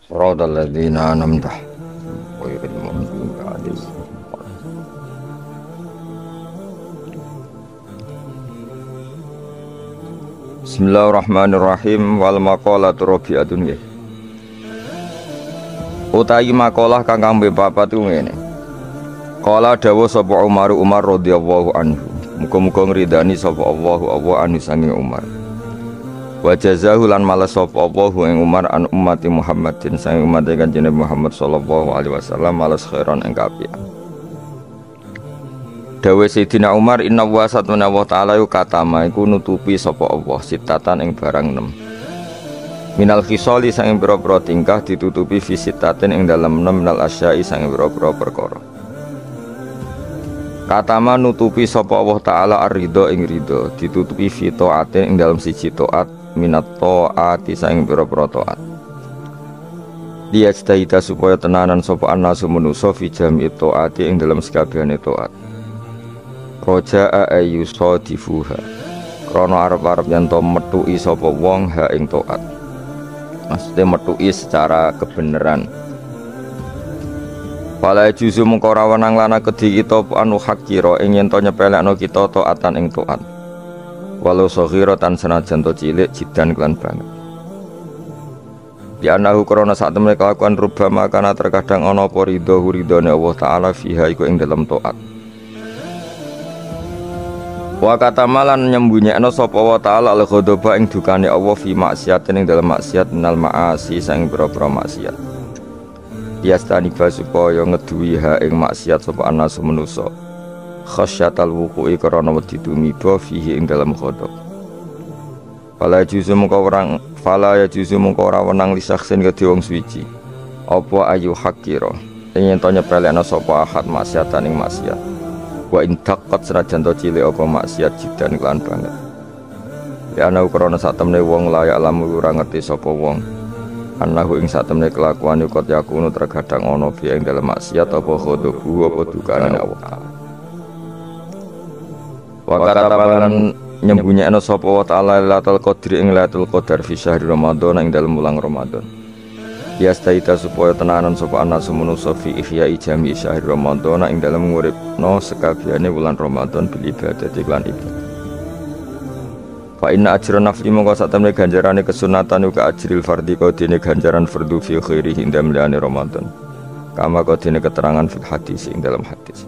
صراط الذين أنعمت غير المغضوب عليهم. Bismillahirrahmanirrahim. Wal maqalatu rabi'atun nggih. Utawi makalah kang kambe papat ku ngene. Qala dawu sapa Umar radhiyallahu anhu. Muga-muga ngridani sapa Allah anhu sange Umar. Wa jazahu lan males sapa Allah ing Umar an ummati Muhammadin sange umat Kanjeng Muhammad sallallahu alaihi wasallam males khairan ing kapian. Dawe Sayyidina Umar inna wa satuna wa ta'ala katama iku nutupi sapa Allah sitatan ing barang 6 minal khisali sang pira-pira tingkah ditutupi fi sitatin ing dalem 6 minal asyai sang pira-pira perkara. Katama nutupi sapa Allah taala ar-ridha ing ridha ditutupi fi taatin ing dalem siji taat minat taati sang pira-pira taat. Dia cita supaya tenanan sapa anasu manusa fi jami taati ing dalem sakabehane taat. Roja'a ayyusadifuha krana arep-arep yen to metuki sapa wong ha ing taat. Maksudnya metuki secara kebenaran. Pala juzu mengko ora wenang lana kedhi kita anu hakira ing yen to nyepelekno kita taatan ing taat. Walau saghiratan senajan to cilik jidan kelan banget. Di anahu krana sak temene kelakuan rubama kana terkadang ana apa ridhone Allah taala fiha iku ing dalam taat. Wa katamalan nyembunyekno sapa wa ta'ala al-ghadaba ing dukane Allah fi maksiatin ing dalem maksiat minal ma'asi sang pira-pira maksiat. Biastani supaya ngeduwi ha ing maksiat sapa anasu manusa. Khasyatal wuqu'i karana wedi tumiba fihi ing dalem ghadab. Fala ya juzu mungko ora wenang lisaksen kedhe wong suci. Apa ayu hakira ing to nyepelekno sapa ahad maksiatan ing maksiat. Wa intaqqat senajan to cilik apa maksiat jidan kelan banget. Ya ana ukrana sak temene wong layak lamu ora ngerti sapa wong. Anahu ing sak temene kelakuan kok yakunu terkadang ana fi ing dalem maksiat apa khodobu apa dukane Allah. Wa katabalan nyembunyekno sapa wa ta'ala Lailatul Qadri ing Lailatul Qadar fi syahr Ramadan ing dalem wulan Ramadan. Yastaita supaya tenanan sapa ana semonoso fi ihya'i jami syahr Ramadan ing dalem nguripno sekabehane wulan Ramadan bil ibadah lan ibadah. Fa inna ajra nafli mongko sak temene ganjarane kesunatan uga ajril fardhi kodene ganjaran fardhu fi khairi ing dalem Ramadan. Kama kodene keterangan fil hadis ing dalam hadis.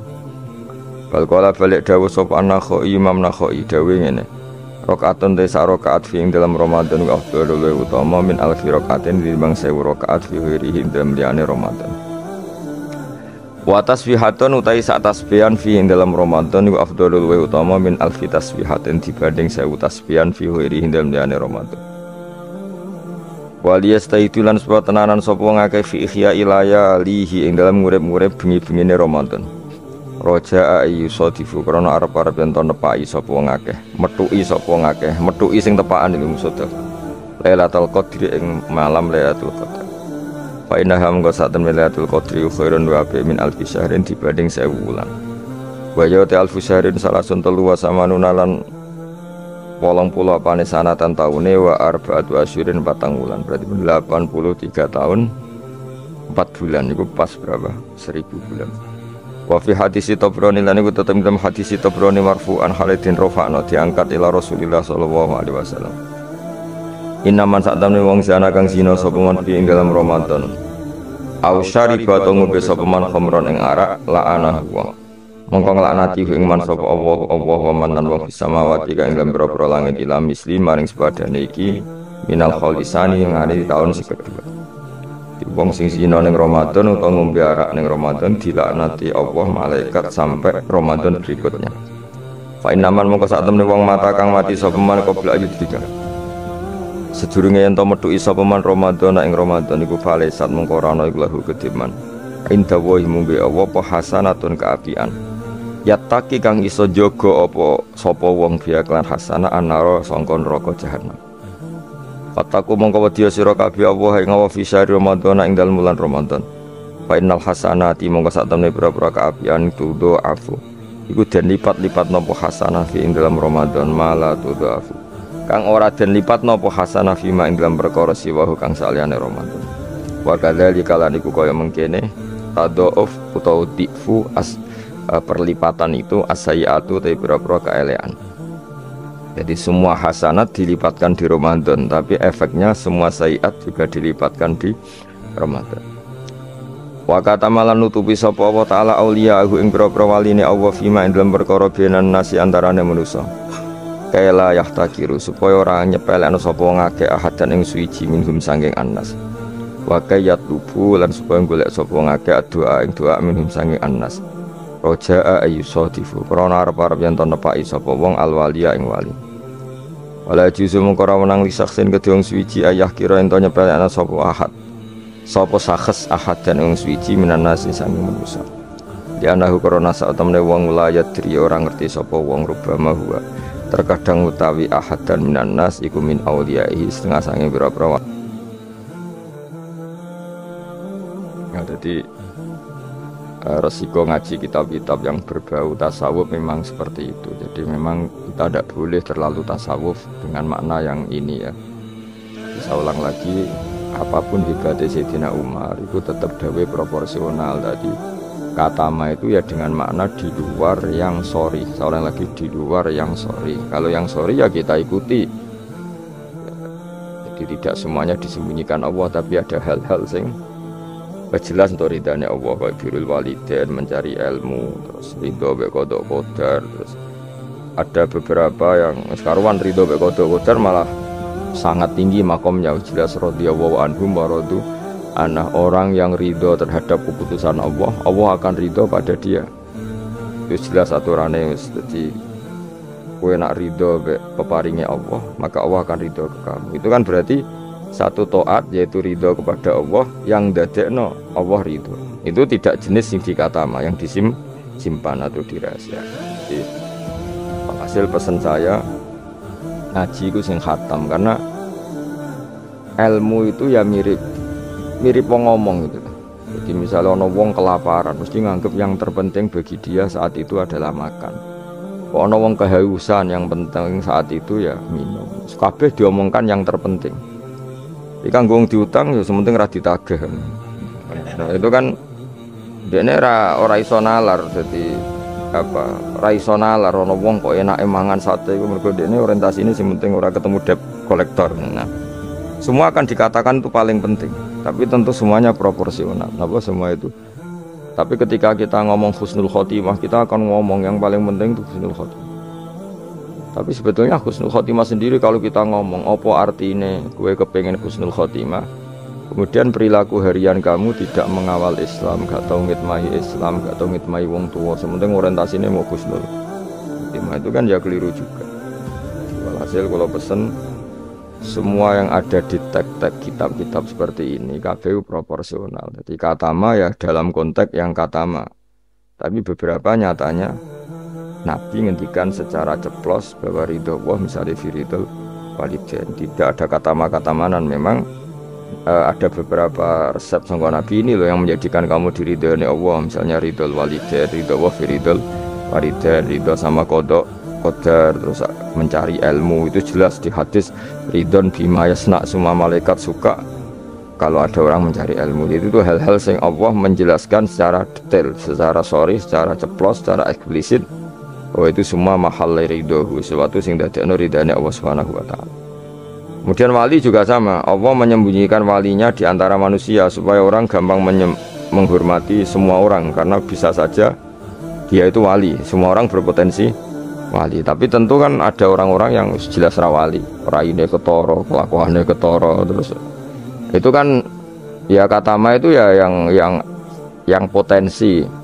Bal qala balik dawuh sapa Nakhai Imam Nakhai dawuh ngene. Rakaatun desa rakaat fi ing dalam Ramadan wa afdhalul utama min alfi rakaatin dibanding 1000 rakaat fi ghairihi dalam liyane Ramadan. Wa tasbihatun utai sak tasbihan fi ing dalam Ramadan wa afdhalul utama min alfi tasbihatin dibanding 1000 tasbihan fi ghairihi dalam liyane Ramadan. Wa liyastaitulan supaya tenanan sapa ngakeh fi ihya ilaya lihi ing dalam ngurip-ngurip bengi-bengine Ramadan. Roja'a ayyusadifu karena arep-arep yen to nepaki sapa wong akeh, metuki sapa wong akeh, metuki sing tepakan iki maksud. Lailatul Qadri ing malam Lailatul Qadar. Fa inna ham go sak temene Lailatul Qadri khairun wa bi min alfi syahrin dibanding 1000 wulan. Wa ya ta alfu syahrin salasun telu wa samanuna lan 80 apane sanatan taune wa arba'atu asyurin 4 wulan. Berarti 83 tahun 4 bulan iku pas berapa? 1000 bulan. Wa fi hadis Tabrani lan iku tetep dalam hadis Tabrani marfu'an Khalidin rafa'na diangkat ila Rasulillah sallallahu alaihi wasallam. Inna man sa'tamne wong zina kang zina sapa man fi ing dalam Ramadan. Au syariba to ngombe sapa man khamron ing arak la'ana wa. Mongko nglaknati ing man sapa Allah wa man lan wong samawati kang dalam pira-pira langit ila misli maring sepadane iki minal khalisani ing ari taun sing kedua. Wong sing zina ning Ramadan utawa ngombe arak ning Ramadan dilaknati Allah malaikat sampai Ramadan berikutnya. Fa innaman mongko sak temene wong mata kang mati sapa man qabla ayudika. Sedurunge yen to metuki sapa man Ramadan ing Ramadan iku falesat mongko ora ana iku lahu kediman. Inda wa mumbi Allah apa hasanatun kaapian. Yataki kang iso jaga apa sapa wong biya kelan hasanah anara sangka neraka jahanam. Fataku mongko wedya sira kabeh Allah ing fi syahr Ramadan ing dalem wulan Ramadan. Fa innal hasanati mongko sak temene pira-pira kaapian tudo afu. Iku den lipat-lipat napa hasanah fi ing dalem Ramadan mala tudo afu. Kang ora den lipat napa hasanah fi ma ing dalem perkara siwahu kang saliyane Ramadan. Wa kadzalika lan iku kaya mengkene tadhauf utawa difu perlipatan itu as-sayyi'atu te pira-pira kaelekan. Jadi semua hasanat dilipatkan di Ramadan, tapi efeknya semua sayyi'at juga dilipatkan di Ramadan. Wa katamalan nutupi sapa Allah taala auliya'ahu ing pira-pira waline Allah fima ing dalem perkara benan nasi antarane manusa. Kaila yahtakiru supaya ora nyepelekno sapa ngake ahadan ing suci minhum sanging annas. Wa kayat lubu lan supaya golek sapa ngake doa ing doa minhum sanging annas. Roja'a ayyusadifu krana arep-arep yen to nepaki sapa wong alwaliya ing wali. Wala juzu mung ora menang lisaksin kedhe wong suci ayah kira ento nyepelekno sapa ahad. Sapa sahes ahad dan wong suci minan nasi sanging manusa. Di anahu krana sak temene wong wilayat diri ora ngerti sapa wong rubama huwa. Terkadang utawi ahad dan minan nas iku min auliyaihi setengah sanging pira-pira. Ya jadi resiko ngaji kitab-kitab yang berbau tasawuf memang seperti itu. Jadi memang kita tidak boleh terlalu tasawuf dengan makna yang ini ya. Bisa ulang lagi, apapun hebatnya Sayyidina Umar itu tetap dawe proporsional tadi. Kata ma itu ya dengan makna di luar yang sorry. Seorang lagi di luar yang sorry. Kalau yang sorry ya kita ikuti. Jadi tidak semuanya disembunyikan Allah, tapi ada hal-hal sing jelas untuk ridhanya Allah, kayak birrul walidain, mencari ilmu, terus ridho be qada qadar. Terus ada beberapa yang sekarang ridho be qada qadar malah sangat tinggi makomnya, jelas radhiyallahu anhum wa radu anah. Orang yang ridho terhadap keputusan Allah, Allah akan ridho pada dia. Itu jelas aturannya. Jadi kowe nak ridho be peparingnya Allah, maka Allah akan ridho ke kamu. Itu kan berarti satu taat yaitu ridho kepada Allah yang dadekno Allah ridho. Itu tidak jenis yang dikatama, yang disimpan atau dirahasiakan. Jadi hasil pesan saya ngaji itu sing khatam, karena ilmu itu ya mirip wong ngomong gitu. Jadi misalnya ono wong kelaparan, mesti nganggep yang terpenting bagi dia saat itu adalah makan. Kok ono wong kehausan, yang penting saat itu ya minum. Kabeh diomongkan yang terpenting. Ikan gong diutang ya sementing ra ditagih. Nah, itu kan dene ora iso nalar, dadi apa? Ra iso nalar ana wong kok enake mangan sate iku mergo dene orientasine sing penting ora ketemu debt kolektor. Nah, semua akan dikatakan itu paling penting, tapi tentu semuanya proporsional. Napa semua itu? Tapi ketika kita ngomong husnul khotimah, kita akan ngomong yang paling penting itu husnul khotimah. Tapi sebetulnya husnul khotimah sendiri kalau kita ngomong apa artinya gue kepengen husnul khotimah, kemudian perilaku harian kamu tidak mengawal Islam, gak tau ngitmahi Islam, gak tau ngitmahi wong tua, sementing orientasinya mau husnul khotimah, itu kan ya keliru juga. Walhasil kalau pesen semua yang ada di teks-teks kitab-kitab seperti ini KPU proporsional. Jadi katama ya dalam konteks yang katama, tapi beberapa nyatanya Nabi ngendikan secara ceplos bahwa ridho Allah misalnya firidul walidain, tidak ada kata makatamanan. Memang ada beberapa resep sangka Nabi ini loh yang menjadikan kamu diridhoi Allah, misalnya ridul walidain, ridho Allah firidul walidain, ridho sama qada qadar, terus mencari ilmu itu jelas di hadis ridhon bima yasna, semua malaikat suka kalau ada orang mencari ilmu. Itu tuh hal-hal yang Allah menjelaskan secara detail, secara sorry, secara ceplos, secara eksplisit. Oh itu semua mahal ridho, sesuatu yang dadekno ridhane Allah Subhanahu wa taala. Kemudian wali juga sama, Allah menyembunyikan walinya di antara manusia supaya orang gampang menghormati semua orang, karena bisa saja dia itu wali, semua orang berpotensi wali. Tapi tentu kan ada orang-orang yang jelas ra wali, raine ketara, kelakuannya ketara, terus itu kan ya katama itu ya yang potensi.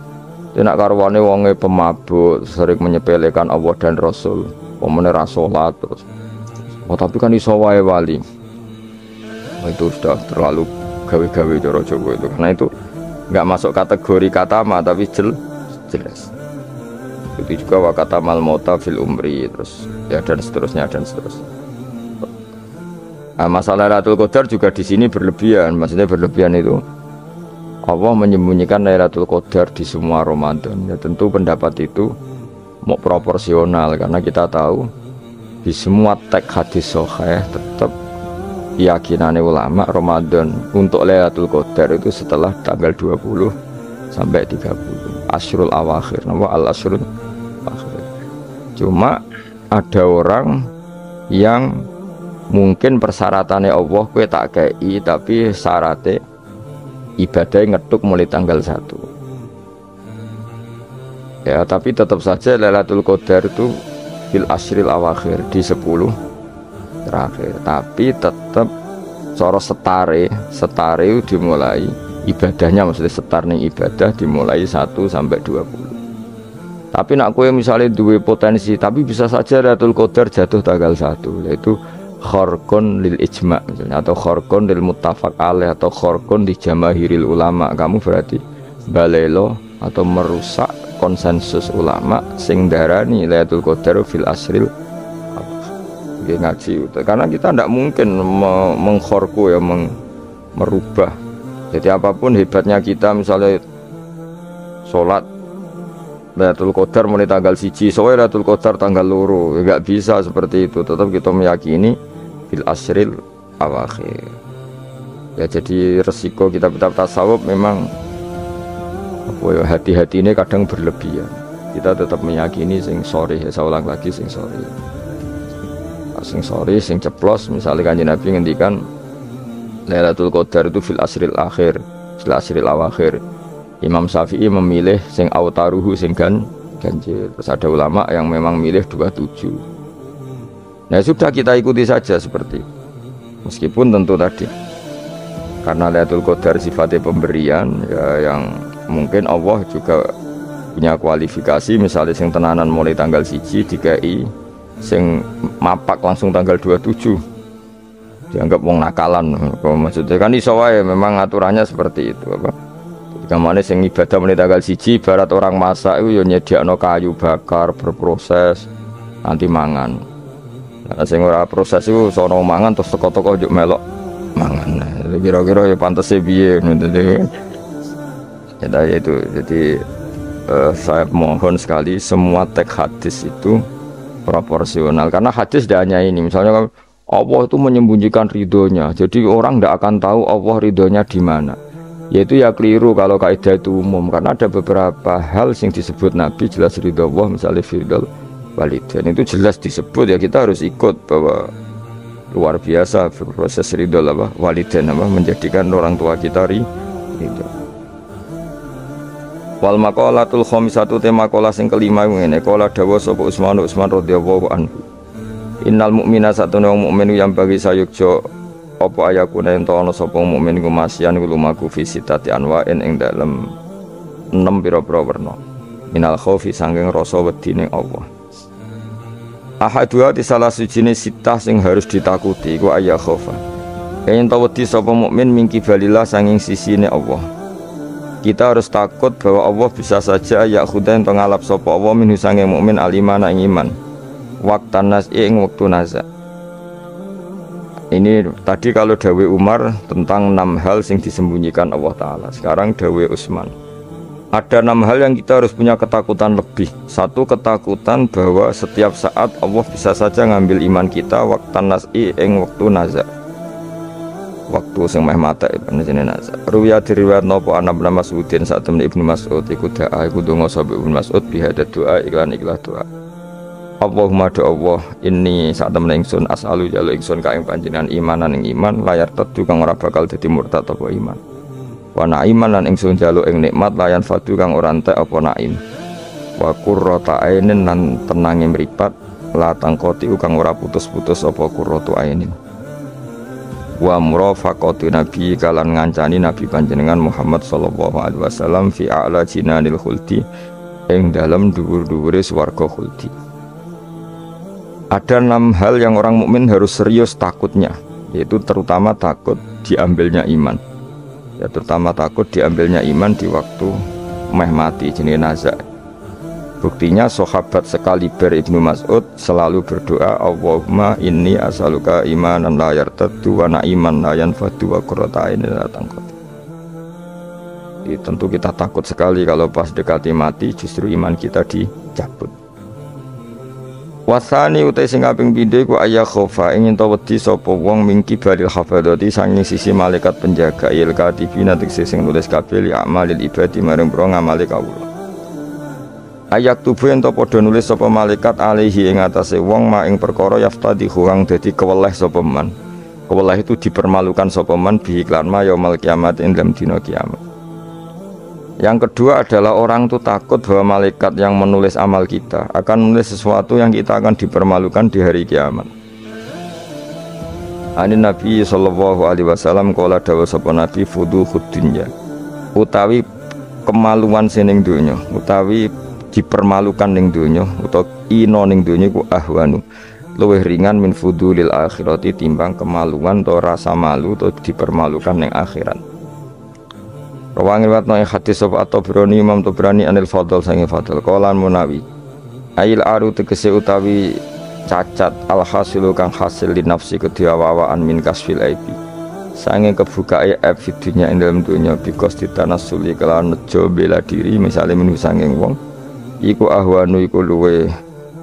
Tidak karwane wonge pemabuk, sering menyepelekan Allah dan Rasul, pemene ra salat terus. Oh tapi kan iso wae wali. Oh, itu sudah terlalu gawe-gawe cara Jawa itu. Karena itu enggak masuk kategori katama, tapi jelas. Itu juga wa katamal mauta fil umri, terus ya dan seterusnya. Nah, masalah Lailatul Qadar juga di sini berlebihan. Maksudnya berlebihan itu Allah menyembunyikan Lailatul Qadar di semua Ramadan. Ya tentu pendapat itu mau proporsional, karena kita tahu di semua teks hadis sahih tetap keyakinane ulama Ramadan untuk Lailatul Qadar itu setelah tanggal 20 sampai 30 Asyrul Awakhir, nama al-Asyrul Awakhir. Cuma ada orang yang mungkin persyaratannya Allah kowe tak kei, tapi syaratnya ibadahnya ngeduk mulai tanggal 1. Ya, tapi tetap saja Lailatul Qadar itu fil Asyril Awakhir, di 10 terakhir. Tapi tetap cara setare dimulai ibadahnya, maksudnya setar ning ibadah dimulai 1 sampai 20. Tapi nak kowe misalnya duwe potensi, tapi bisa saja Lailatul Qadar jatuh tanggal 1, yaitu khorkon lil ijma' misalnya, atau khorkon lil muttafaq alaih, atau khorkon di jamahiril ulama. Kamu berarti balelo atau merusak konsensus ulama sing darani Lailatul Qadar fil Asril. Ngaji, karena kita tidak mungkin mengkhorku ya, merubah. Jadi apapun hebatnya kita, misalnya sholat Lailatul Qadar mulai tanggal 1, soalnya Lailatul Qadar tanggal 2, nggak bisa seperti itu. Tetap kita meyakini fil Asril Awakhir. Ya, jadi resiko kitab-kitab tasawuf memang apa ya, hati-hati ini kadang berlebihan. Kita tetap meyakini sing sore, ya saya ulang lagi, sing sore, sing ceplos. Misalnya Kanjeng Nabi ngendikan Lailatul Qadar itu fil Asril Akhir, fil Asril Awakhir. Imam Syafi'i memilih sing autaruhu, sing ganjil. Terus ada ulama yang memang milih 27. Nah, sudah kita ikuti saja seperti itu. Meskipun tentu tadi karena Lailatul Qadar sifatnya pemberian ya, yang mungkin Allah juga punya kualifikasi. Misalnya sing tenanan mulai tanggal 1 dikai, sing mapak langsung tanggal 27 dianggap wong nakalan. Maksudnya kan iso wae, memang aturannya seperti itu apa. Ketika mana sing ibadah mulai tanggal 1, barat orang masak itu ya nyediakno kayu bakar berproses nanti mangan. Nah, sing ora proses itu sono mangan terus teko-teko njuk melok mangan. Nah, kira-kira ya pantese piye ngono. Ya itu. Jadi saya mohon sekali semua teks hadis itu proporsional, karena hadis tidak hanya ini. Misalnya Allah itu menyembunyikan ridhonya, jadi orang tidak akan tahu Allah ridhonya di mana. Yaitu ya keliru kalau kaidah itu umum, karena ada beberapa hal yang disebut Nabi jelas ridho Allah, misalnya firdal walidain itu jelas disebut, ya kita harus ikut bahwa luar biasa proses ridho apa walidain apa menjadikan orang tua kita ridho. Wal maqalatul khamisatu, tema maqalah sing kelima ngene, qala dawa sapa Utsman radhiyallahu anhu. Innal mu'mina satuna wong mukmin yang bagi sayukjo apa ayakune ento ana sapa mukmin iku masyan lumaku fi sitati anwa'in ing dalem 6 pira-pira werna. Minal khaufi sanging rasa wedi ning Allah. Ahadua di salah sijine sitah sing harus ditakuti iku ayya khaufa. Yen wedi sapa mukmin mingki balillah sanging sisine Allah. Kita harus takut bahwa Allah bisa saja ya khudain pengalap sapa Allah minhu sanging mukmin alimana ing iman. Waktan nas ing waktu naza. Ini tadi kalau dawe Umar tentang 6 hal yang disembunyikan Allah Ta'ala. Sekarang dawe Utsman. Ada 6 hal yang kita harus punya ketakutan lebih. Satu, ketakutan bahwa setiap saat Allah bisa saja ngambil iman kita. Waktan nas ing waktu naza. Waktu sing meh mata jenenge naza. Ruya diriwayat napa ana Ibnu Mas'udin saat temen Ibnu Mas'ud iku doa iku donga sapa Ibnu Mas'ud bihada doa iklan doa. Allahumma do Allah inni saat temen ingsun as'alu jalu ingsun ka ing panjenengan imanan ing iman layar tetu kang ora bakal dadi murtad apa iman. Wa na'iman lan ingsun jalu ing nikmat layan fadu kang ora entek apa naim. Wa qurrata ainin lan tenange mripat la tangkoti kang ora putus-putus apa qurratu ainin. Wa murafaqatu nabi kalan ngancani nabi panjenengan Muhammad sallallahu alaihi wasallam fi a'la jinanil khuldi ing dalam dhuwur-dhuwure swarga khuldi. Ada 6 hal yang orang mukmin harus serius takutnya, yaitu terutama takut diambilnya iman. Ya, terutama takut diambilnya iman di waktu meh mati jenenge naza. Buktinya sahabat sekaliber Ibnu Mas'ud selalu berdoa Allahumma inni as'aluka imanan la yartaddu wa na'iman la yanfadu wa qurrata ainin la tanqati. Tentu kita takut sekali kalau pas dekati mati justru iman kita dicabut. Wasani utai sing kaping pindho iku ayah khofa ingin to wedi sapa wong mingki balil hafadati sanging sisi malaikat penjaga il katibina tegese sing nulis kabeh li amalil ibadi marang pro ngamale kawula. Ayak tubuh ento padha nulis sapa malaikat alaihi ing atase wong ma ing perkara yaftadi kurang dadi keweleh sapa man. Keweleh itu dipermalukan sapa man bi iklan ma yaumul kiamat ing dalam dina kiamat. Yang kedua adalah orang itu takut bahwa malaikat yang menulis amal kita akan menulis sesuatu yang kita akan dipermalukan di hari kiamat. Ani Nabi sallallahu alaihi wasallam qala dawuh sapa Nabi fuduhud dunya utawi kemaluan sining donya utawi dipermalukan ning donya utawa ina ning donya ku ahwanu luwih ringan min fudulil akhirati timbang kemaluan atau rasa malu atau dipermalukan ning akhirat. Rawangin watno hadis sapa At-Tabrani Imam Tabrani anil Fadl sange Fadl qalan Munawi ail aru tegese utawi cacat al hasilu kang hasil li nafsi kediawawaan min kasfil aibi sange kebukae aib fidunya ing dalam dunya bikos ditanasuli kelawan nejo bela diri misale menu sanging wong iku ahwanu iku luwe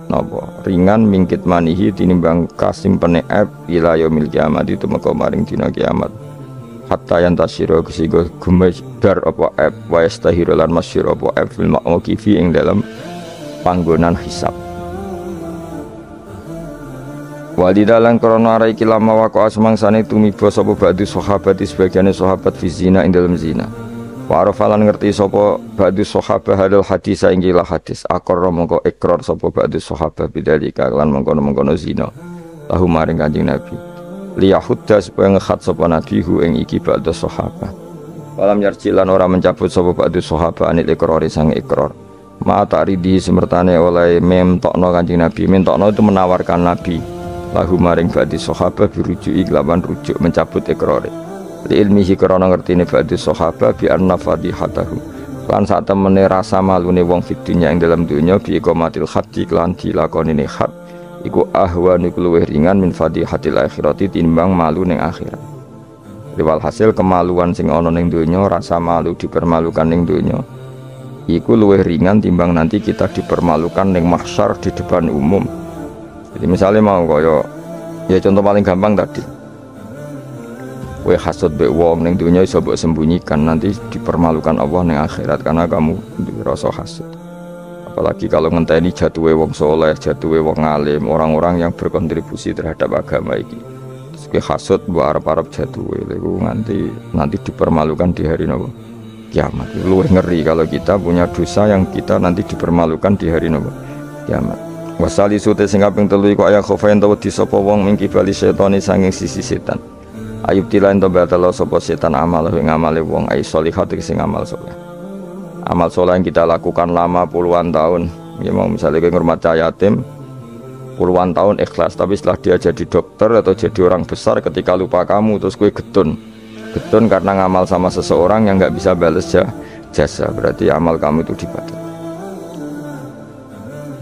napa ringan mingkit manihi tinimbang kasimpene aib ila yaumil kiamat itu maka maring dina kiamat hatta yang tasyiro kesigo gumejar apa aib wa yastahiru lan masyir apa aib fil ma'mukifi ing dalam panggonan hisab. Walidalan korona arai kilama wako asmangsane tumiba sapa ba'du sahabat sebagiane sahabat fi zina ing dalam zina. Wa arafalan ngerti sapa ba'du sahabat hadal hadis ing gila hadis akor mongko ikrar sapa ba'du sahabat bidzalika lan mengkono-mengkono zina. Lahu maring Kanjeng Nabi. Liyahudda supaya ngekhat sapa Nabi hu ing iki ba'du sahabat. Walam yarjilan ora mencabut sapa ba'du sahabat anil ikrari sang ikrar. Ma ta'ridi semertane oleh memtokno Kanjeng Nabi. Mentokno itu menawarkan Nabi lahu maring ba'du sahabat birujuki lawan rujuk mencabut ikrare. Li ilmihi krana ngertine ba'du sahabat bi anna fadihatahu. Lan sak temene rasa malune wong fid dunya ing dalam dunya bi iqamatil haddi lan dilakonine had iku ahwan iku luwih ringan min fadihatil akhirati timbang malu ning akhirat. Riwal hasil kemaluan sing ana ning donya rasa malu dipermalukan ning donya iku luwih ringan timbang nanti kita dipermalukan ning mahsyar di depan umum. Jadi misalnya mau kaya ya contoh paling gampang tadi kowe hasud mbek wong ning donya iso mbok sembunyikan nanti dipermalukan Allah ning akhirat karena kamu rasa hasud. Apalagi kalau ngenteni jatuhe wong soleh, jatuhe wong alim, orang-orang yang berkontribusi terhadap agama ini. Terus ke hasud mbok arep-arep jatuhe iku nanti dipermalukan di hari nopo kiamat. Luwih ngeri kalau kita punya dosa yang kita nanti dipermalukan di hari nopo kiamat. Wasali sute sing kaping 3 iku aya khofa ento wedi sapa wong mingki bali setane sanging sisi setan. Ayub tilain to batalo sapa setan amal ing amale wong ai solihat sing amal saleh. Amal soleh yang kita lakukan lama puluhan tahun ya mau misalnya kayak ngurmat yatim puluhan tahun ikhlas tapi setelah dia jadi dokter atau jadi orang besar ketika lupa kamu terus gue getun karena ngamal sama seseorang yang nggak bisa balas jasa berarti amal kamu itu dibatal.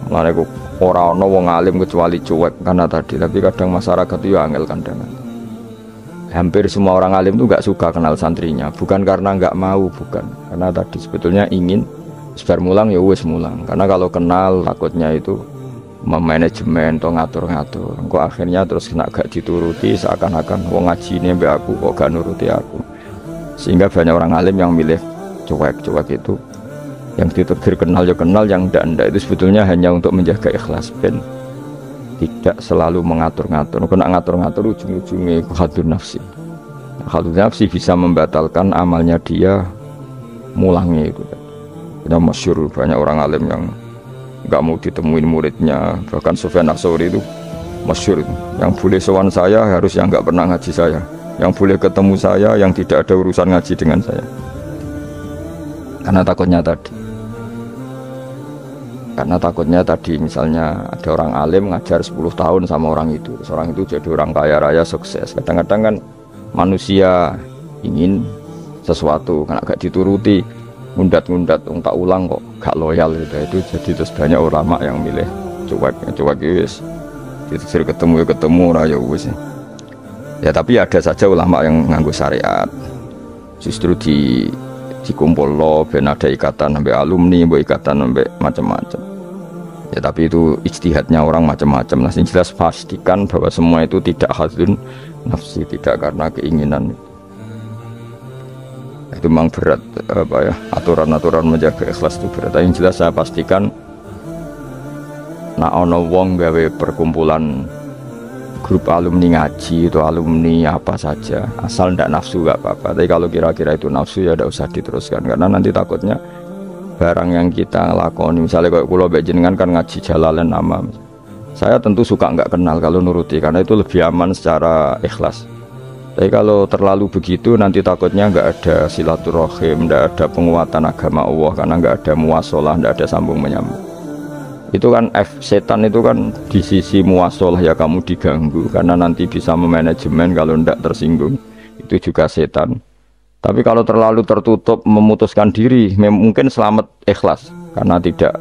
Mulane kok ora ana wong alim kecuali cuek karena tadi tapi kadang masyarakat itu ya angel kandangan. Hampir semua orang alim itu nggak suka kenal santrinya, bukan karena nggak mau, bukan karena tadi sebetulnya ingin sebar mulang ya wes mulang, karena kalau kenal takutnya itu memanajemen atau ngatur-ngatur, kok akhirnya terus kena gak dituruti seakan-akan wong ngaji ini mbak aku kok gak nuruti aku, sehingga banyak orang alim yang milih cuek itu, yang ditegur kenal ya kenal, yang ndak itu sebetulnya hanya untuk menjaga ikhlas ben tidak selalu mengatur-ngatur. Kena ngatur-ngatur ujung-ujungnya khadur nafsi. Khadur nafsi bisa membatalkan amalnya dia mulangnya itu. Kita masyhur banyak orang alim yang nggak mau ditemuin muridnya. Bahkan Sufyan Ats-Tsauri itu masyhur itu. Yang boleh sowan saya harus yang nggak pernah ngaji saya. Yang boleh ketemu saya yang tidak ada urusan ngaji dengan saya. Karena takutnya tadi misalnya ada orang alim ngajar 10 tahun sama orang itu jadi orang kaya raya sukses. Kadang-kadang kan manusia ingin sesuatu karena gak dituruti ngundat-ngundat tak ulang kok gak loyal gitu. Itu jadi terus banyak ulama yang milih cuek wis disuruh ketemu raya wis ya. Tapi ada saja ulama yang nganggo syariat justru dikumpul lo ben ada ikatan sampai alumni, ikatan sampai macam-macam. Ya tapi itu ijtihadnya orang macam-macam. Nah, yang jelas pastikan bahwa semua itu tidak hadzun nafsi, tidak karena keinginan. Itu memang berat apa ya, aturan-aturan menjaga ikhlas itu berat. Yang jelas saya pastikan nak ono wong gawe perkumpulan grup alumni ngaji atau alumni apa saja, asal ndak nafsu gak apa-apa. Tapi kalau kira-kira itu nafsu ya ndak usah diteruskan, karena nanti takutnya barang yang kita lakoni, misalnya kayak pulau Bejengan kan ngaji Jalalain nama, saya tentu suka nggak kenal kalau nuruti, karena itu lebih aman secara ikhlas. Tapi kalau terlalu begitu nanti takutnya nggak ada silaturahim, nggak ada penguatan agama Allah, karena nggak ada muasalah, nggak ada sambung menyambung. Itu kan setan itu kan di sisi muasalah ya kamu diganggu, karena nanti bisa memanajemen kalau ndak tersinggung, itu juga setan. Tapi kalau terlalu tertutup memutuskan diri, mungkin selamat ikhlas karena tidak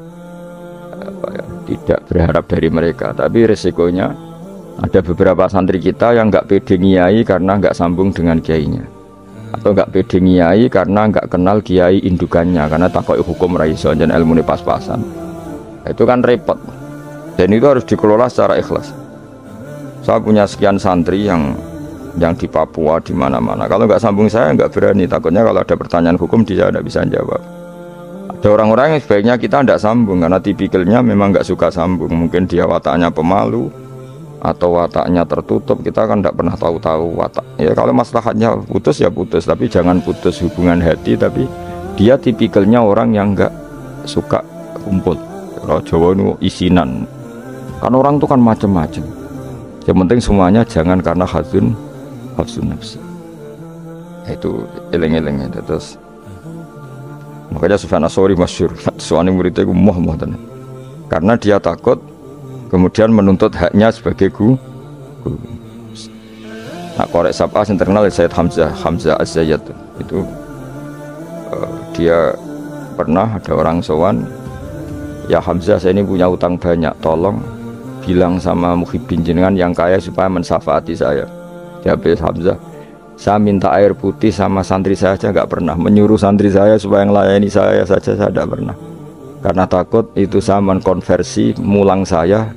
berharap dari mereka. Tapi resikonya ada beberapa santri kita yang nggak pede ngiyai karena nggak sambung dengan kiainya, atau nggak pede ngiyai karena nggak kenal kiai indukannya, karena takut hukum raiso dan ilmu ini pas-pasan. Itu kan repot, dan itu harus dikelola secara ikhlas. Saya punya sekian santri yang di Papua, di mana-mana. Kalau nggak sambung saya nggak berani, takutnya kalau ada pertanyaan hukum dia tidak bisa jawab. Ada orang-orang yang sebaiknya kita tidak sambung karena tipikalnya memang nggak suka sambung. Mungkin dia wataknya pemalu atau wataknya tertutup, kita kan tidak pernah tahu-tahu watak. Ya kalau maslahatnya putus ya putus, tapi jangan putus hubungan hati. Tapi dia tipikalnya orang yang nggak suka kumpul. Kalau Jawa itu isinan. Kan orang itu kan macam-macam. Yang penting semuanya jangan karena hadzun nafsi. Itu eleng-eleng itu. Terus makanya Sufyan Ats-Tsauri masyhur, soalnya muridnya itu muah tenan. Karena dia takut kemudian menuntut haknya sebagai guru. Nah, korek sapa yang terkenal Sayyid Hamzah Az-Zayyat itu dia pernah ada orang sowan, ya Hamzah saya ini punya utang banyak, tolong bilang sama muhibbin jenengan yang kaya supaya mensafaati saya. Jawab Hamzah, saya minta air putih sama santri saya aja nggak pernah, menyuruh santri saya supaya melayani saya saja saya tidak pernah, karena takut itu saya mengkonversi mulang saya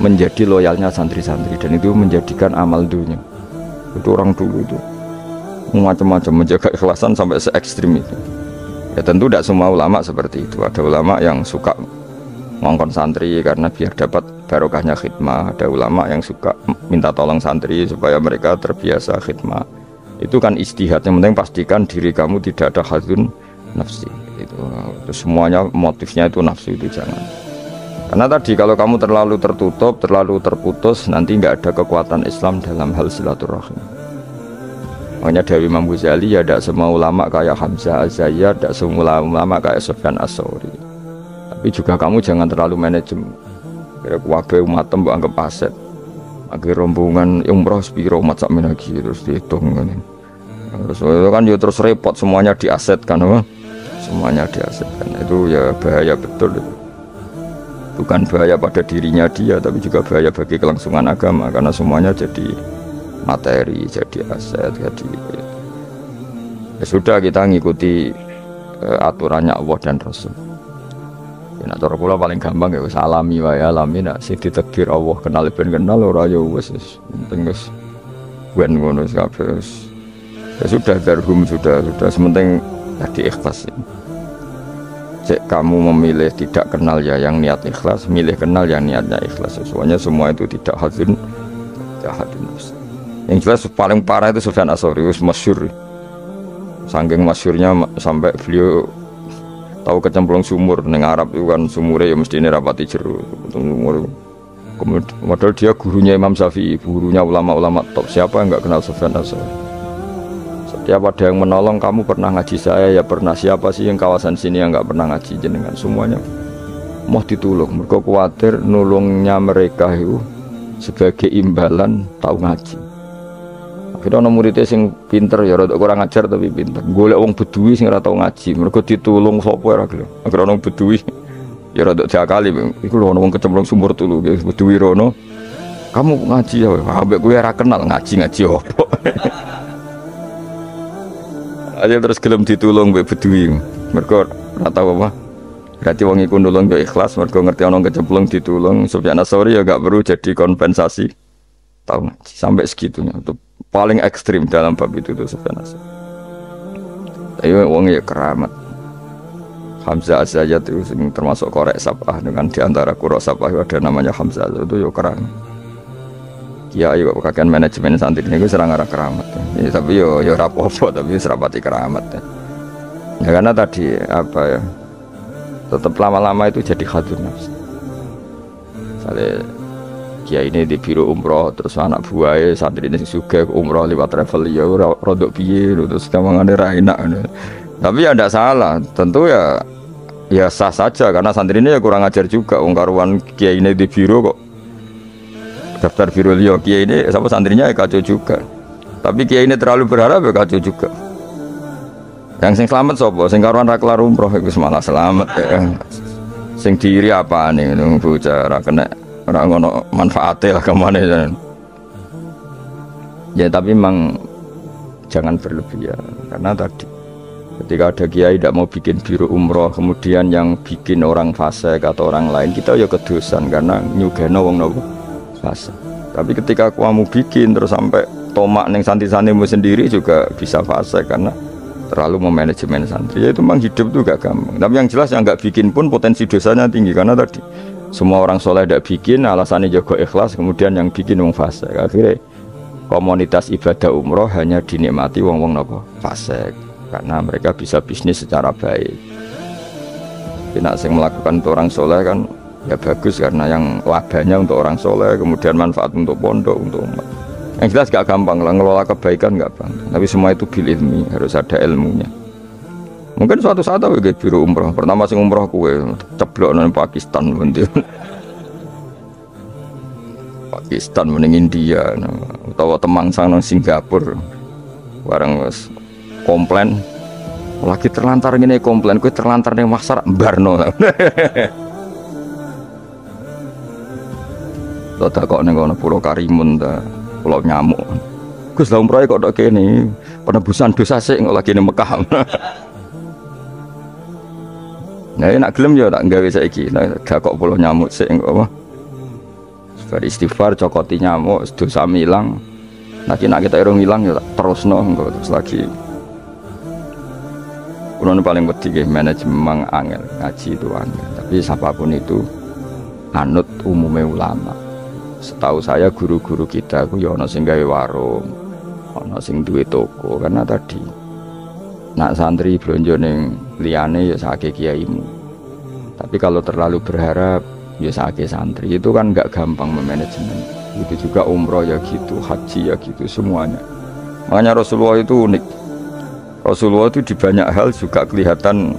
menjadi loyalnya santri-santri, dan itu menjadikan amal dunia. Itu orang dulu itu macam-macam menjaga ikhlasan sampai se ekstrim itu. Ya tentu tidak semua ulama seperti itu. Ada ulama yang suka ngongkon santri karena biar dapat barokahnya khidmah. Ada ulama yang suka minta tolong santri supaya mereka terbiasa khidmah. Itu kan ijtihad. Yang penting pastikan diri kamu tidak ada hadzun nafsi. Itu semuanya motifnya itu nafsu, itu jangan. Karena tadi kalau kamu terlalu tertutup, terlalu terputus, nanti nggak ada kekuatan Islam dalam hal silaturahim. Makanya dari Imam Ghazali ya tidak semua ulama kayak Hamzah Az-Zayyat, tidak semua ulama kayak Sufyan Ats-Tsauri. Tapi juga kamu jangan terlalu manajemen. Kira kuwabe umatem mbok anggap aset. Akhir rombongan umroh sepiro mat sak menagi terus dihitung ngene. Terus itu kan ya terus repot, semuanya diasetkan apa? Semuanya diasetkan. Itu ya bahaya betul itu. Bukan bahaya pada dirinya dia, tapi juga bahaya bagi kelangsungan agama, karena semuanya jadi materi, jadi aset, jadi ya sudah kita ngikuti aturannya Allah dan Rasul. Ya nak cara kula paling gampang ya wis alami wae, alami nak sing ditakdir Allah kenal ben kenal ora ya wis penting wis ben ngono kabeh. Ya sudah darhum sudah sementing tadi ikhlas. Cek kamu memilih tidak kenal ya yang niat ikhlas, milih kenal yang niatnya ikhlas. Semuanya semua itu tidak hadzun nafsi. Yang jelas paling parah itu Sufyan Ats-Tsauri, masyhur. Saking masyhurnya sampai beliau tahu kecemplung sumur ning Arab itu kan sumure ya mestine rapati jero sumur. Kemudian dia gurunya Imam Syafi'i, gurunya ulama-ulama top. Siapa yang enggak kenal Sufyan Ats-Tsauri? Setiap ada yang menolong, kamu pernah ngaji saya ya pernah. Siapa sih yang kawasan sini yang enggak pernah ngaji jenengan? Semuanya mau ditulung. Mereka khawatir nulungnya mereka itu sebagai imbalan tahu ngaji. Akhirnya ana muridé sing pinter ya rada kurang ajar tapi pinter. Golek wong Bedui sing ora tau ngaji, mergo ditulung sapa ora gelem. Akhire ana Bedui ya rada diakali, iku lho ana wong kecemplung sumur tulu, Bedui rono. Kamu ngaji ya, ambek kowe ora kenal ngaji opo. Aja terus gelem ditulung mbek Bedui. Mergo ora tau apa Berarti wong iku nulung yo ikhlas mergo ngerti ana kecemplung ditulung. Sufyan Ats-Tsauri ya gak perlu jadi kompensasi. Tahu ngaji sampai segitunya. Itu paling ekstrim dalam bab itu tuh Sufyan Ats-Tsauri. Tapi wong ya keramat. Hamzah Az-Zayyat itu termasuk korek sabah dengan di antara qura sabah ada namanya Hamzah itu yo keramat. Kiai kok kakek manajemen santri niku serang arah keramat. Ya, tapi yo rapopo tapi serapati keramat. Ya karena tadi apa ya? Tetap lama-lama itu jadi khadun nafs. Misalnya kiai ini di biro umroh terus anak buahnya santri ini juga umroh lewat travel ya rodok piye terus kamangane ra enak. Tapi ya tidak salah, tentu ya sah saja karena santri ini ya kurang ajar juga. Wong karuan kiai ini di biro kok daftar biro liya kiai ini sama santrinya ya kacau juga. Tapi kiai ini terlalu berharap ya kacau juga. Yang sing selamat sapa? Sing karuan ra kelar umroh iku malah selamat ya. Sing diri apane ngono bocah ra kena ora ngono manfaate lah kemana ya. Ya tapi memang jangan berlebihan karena tadi ketika ada kiai tidak mau bikin biro umroh kemudian yang bikin orang fasik atau orang lain kita ya kedosan karena nyugeno wong nopo fasik. Tapi ketika kamu bikin terus sampai tomak ning santri-santrimu sendiri juga bisa fasik karena terlalu memanajemen santri. Ya itu memang hidup itu gak gampang. Tapi yang jelas yang gak bikin pun potensi dosanya tinggi karena tadi semua orang soleh tidak bikin alasannya jaga ikhlas kemudian yang bikin wong fasik. Akhirnya komunitas ibadah umroh hanya dinikmati wong-wong nopo fasik karena mereka bisa bisnis secara baik. Tidak sing melakukan untuk orang soleh kan ya bagus karena yang labanya untuk orang soleh kemudian manfaat untuk pondok untuk umat. Yang jelas gak gampang lah ngelola kebaikan gak gampang. Tapi semua itu bil ilmi harus ada ilmunya. Mungkin suatu saat aku ke biro umroh. Pertama sing umroh kue ceblok nang Pakistan mending. Pakistan mending India atau Temangsang nang Singapura. Bareng komplain lagi terlantar gini komplain kue terlantar ning Maksar Barno. Total kok ning kono Pulau Karimun ta. Pulau nyamuk. Gus lah umroh kok tok kene penebusan dosa sik kok lagi ning Mekah. Nah, nak gelem ya tak gawe saiki. Nek gak kok pulau nyamuk sik kok apa? Bar istighfar cokoti nyamuk dosa milang. Nek kita irung ilang ya tak terusno engko terus lagi. Kulo paling wedi nggih manajemen angel, ngaji itu angel. Tapi siapapun itu anut umumnya ulama. Setahu saya guru-guru kita ku ya ana sing gawe warung, ana sing duwe toko karena tadi nak santri blonjo ning liyane ya sakake kiaimu. Tapi kalau terlalu berharap ya sakake santri itu kan enggak gampang memanajemen. Itu juga umroh ya gitu, haji ya gitu semuanya. Makanya Rasulullah itu unik. Rasulullah itu di banyak hal juga kelihatan